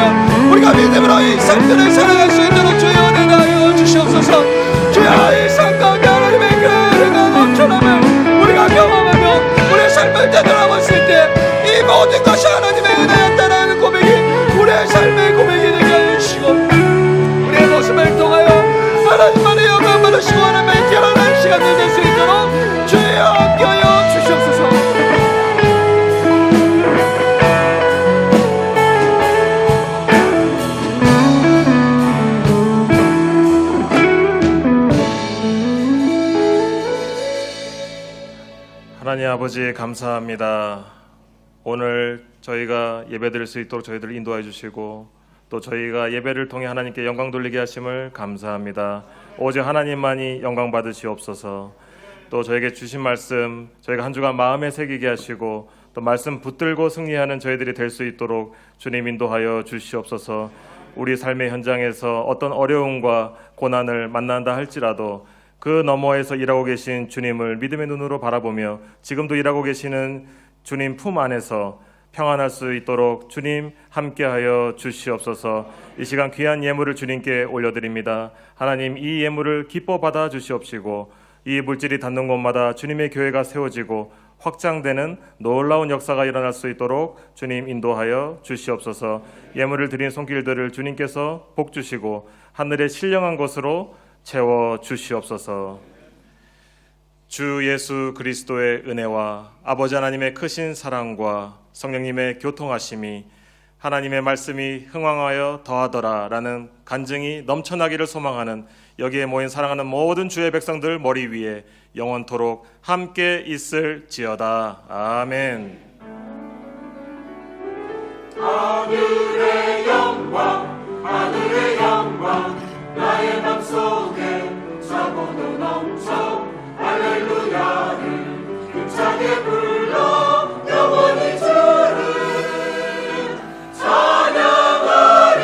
우리 우리가 믿음으로 이 삶들을 살아갈 수 있도록 주여 은혜 하여 주시옵소서. 주여 이 삶 가운데 하나님의 그 은혜가 넘쳐남을 우리가 경험하며 우리의 삶을 되돌아볼 수 있게 이 모든 것이 하나님의 은혜였다라는 고백이 우리의 삶의 고백이 되게 하여 주시고 우리의 모습을 통하여 하나님만의 영광 받으시고 하나님의 결혼한 시간을 될 수 있도록 주여 함께하여 주시옵소서. 하나님 아버지 감사합니다. 오늘 저희가 예배드릴 수 있도록 저희들을 인도해 주시고 또 저희가 예배를 통해 하나님께 영광 돌리게 하심을 감사합니다. 오직 하나님만이 영광 받으시옵소서. 또 저에게 주신 말씀 저희가 한 주간 마음에 새기게 하시고 또 말씀 붙들고 승리하는 저희들이 될 수 있도록 주님 인도하여 주시옵소서. 우리 삶의 현장에서 어떤 어려움과 고난을 만난다 할지라도 그 너머에서 일하고 계신 주님을 믿음의 눈으로 바라보며 지금도 일하고 계시는 주님 품 안에서 평안할 수 있도록 주님 함께하여 주시옵소서. 이 시간 귀한 예물을 주님께 올려드립니다. 하나님 이 예물을 기뻐 받아 주시옵시고 이 물질이 닿는 곳마다 주님의 교회가 세워지고 확장되는 놀라운 역사가 일어날 수 있도록 주님 인도하여 주시옵소서. 예물을 드린 손길들을 주님께서 복 주시고 하늘의 신령한 것으로 채워 주시옵소서. 주 예수 그리스도의 은혜와 아버지 하나님의 크신 사랑과 성령님의 교통하심이 하나님의 말씀이 흥왕하여 더하더라 라는 간증이 넘쳐나기를 소망하는 여기에 모인 사랑하는 모든 주의 백성들 머리 위에 영원토록 함께 있을지어다. 아멘. 하늘의 영광 하늘의 영광 나의 맘속에 차고도 넘쳐 할렐루야를 힘차게 불러 영원히 주를 찬양하리.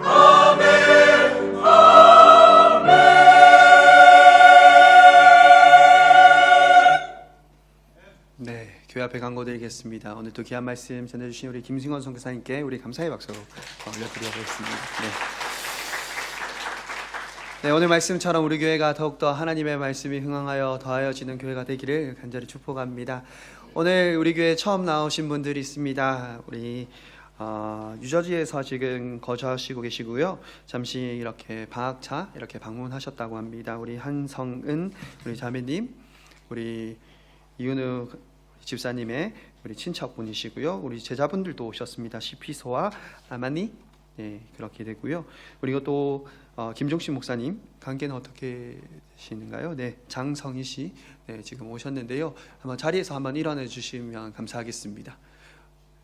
아멘 아멘. 네, 교회 앞에 간구드리겠습니다. 오늘 또 귀한 말씀 전해주신 우리 김승원 선교사님께 우리 감사의 박수로 올려드려보겠습니다. 네, 오늘 말씀처럼 우리 교회가 더욱더 하나님의 말씀이 흥황하여 더하여지는 교회가 되기를 간절히 축복합니다. 오늘 우리 교회 처음 나오신 분들이 있습니다. 우리 유저지에서 지금 거주하시고 계시고요. 잠시 이렇게 방학차 이렇게 방문하셨다고 합니다. 우리 한성은 우리 자매님, 우리 이은우 집사님의 우리 친척분이시고요. 우리 제자분들도 오셨습니다. 시피소와 아마니, 네, 그렇게 되고요. 그리고 또 김종신 목사님 관계는 어떻게 되시는가요? 네, 장성희 씨, 네, 지금 오셨는데요. 한번 자리에서 한번 일어나 주시면 감사하겠습니다.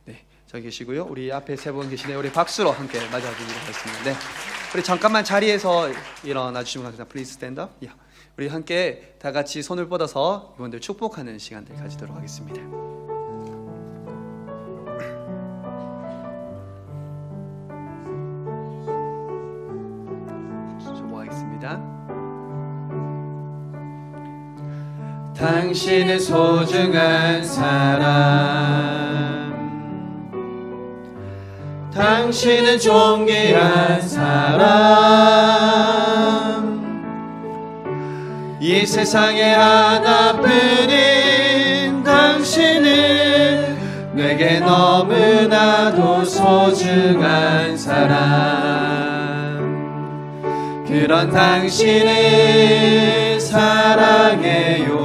네, 저기 계시고요. 우리 앞에 세 분 계시네요. 우리 박수로 함께 맞아주도록 하겠습니다. 네, 우리 잠깐만 자리에서 일어나 주시면 감사합니다. Please stand up. Yeah. 우리 함께 다 같이 손을 뻗어서 이분들 축복하는 시간들 가지도록 하겠습니다. 당신은 소중한 사람, 당신은 존귀한 사람, 이 세상에 하나뿐인 당신은 내게 너무나도 소중한 사람. 그런 당신을 사랑해요.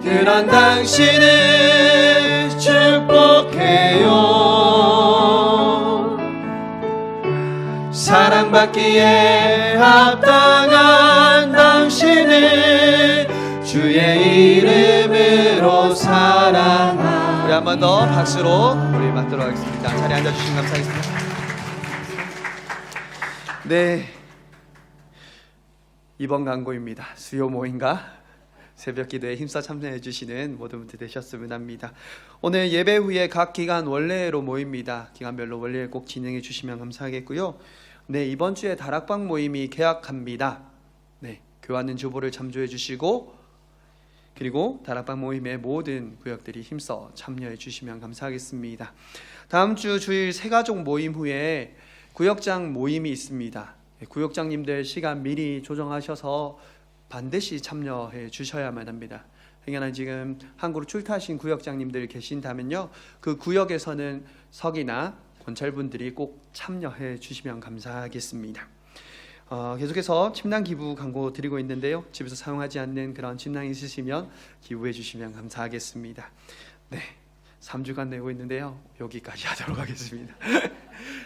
그런 당신을 축복해요. 사랑받기에 합당한 당신을 주의 이름으로 사랑하. 우리 한 번 더 박수로 우리 맞도록 하겠습니다. 자리에 앉아주시면 감사하겠습니다. 네, 이번 광고입니다. 수요 모임과 새벽 기도에 힘써 참여해 주시는 모든 분들 되셨으면 합니다. 오늘 예배 후에 각 기간 원래로 모입니다. 기간별로 원래 꼭 진행해 주시면 감사하겠고요. 네, 이번 주에 다락방 모임이 개학합니다. 네, 교환은 주보를 참조해 주시고 그리고 다락방 모임의 모든 구역들이 힘써 참여해 주시면 감사하겠습니다. 다음 주 주일 새가족 모임 후에 구역장 모임이 있습니다. 구역장님들 시간 미리 조정하셔서 반드시 참여해 주셔야만 합니다. 행여나 지금 한국으로 출타하신 구역장님들 계신다면요, 그 구역에서는 석이나 권찰분들이 꼭 참여해 주시면 감사하겠습니다. 계속해서 침낭 기부 광고 드리고 있는데요, 집에서 사용하지 않는 그런 침낭 있으시면 기부해 주시면 감사하겠습니다. 네, 3주간 내고 있는데요, 여기까지 하도록 하겠습니다.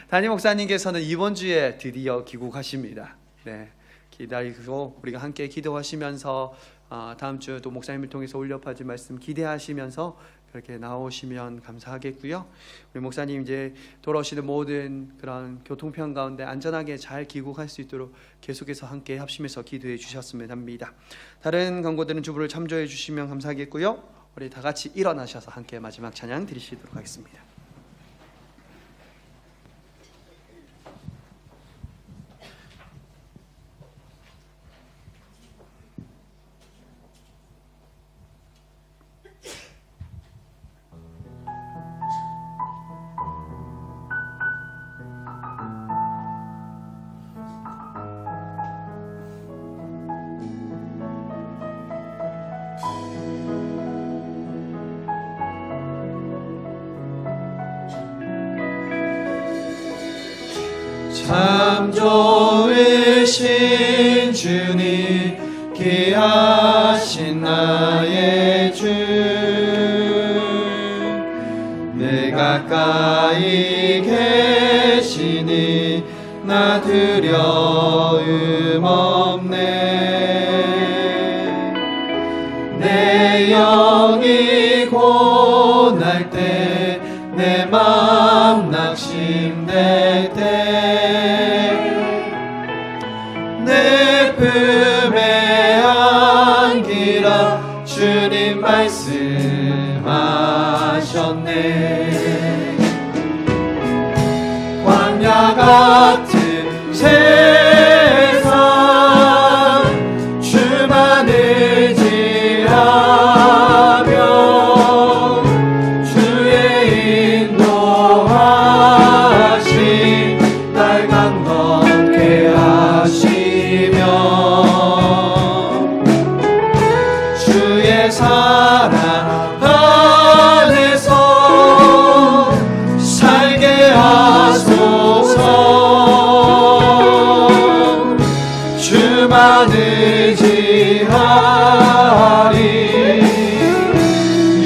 담임 목사님께서는 이번 주에 드디어 귀국하십니다. 네, 기다리고 우리가 함께 기도하시면서 다음 주 또 목사님을 통해서 올려받을 말씀 기대하시면서 그렇게 나오시면 감사하겠고요. 우리 목사님 이제 돌아오시는 모든 그런 교통편 가운데 안전하게 잘 귀국할 수 있도록 계속해서 함께 합심해서 기도해 주셨으면 합니다. 다른 광고들은 주부를 참조해 주시면 감사하겠고요. 우리 다 같이 일어나셔서 함께 마지막 찬양 드리시도록 하겠습니다. 참 좋으신 주님, 귀하신 나의 주, 내 가까이 계시니 나 두려움 없네. 내 영이 고날 때, 내 마음 낙심될 때, 내 품에 안기라 주님 말씀하셨네. 광야 같은 세상 주만 의지하며 주의 인도하심 날 강건케 하시며 주의 사랑 안에서 살게 하소서. 주만 의지하리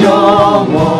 영원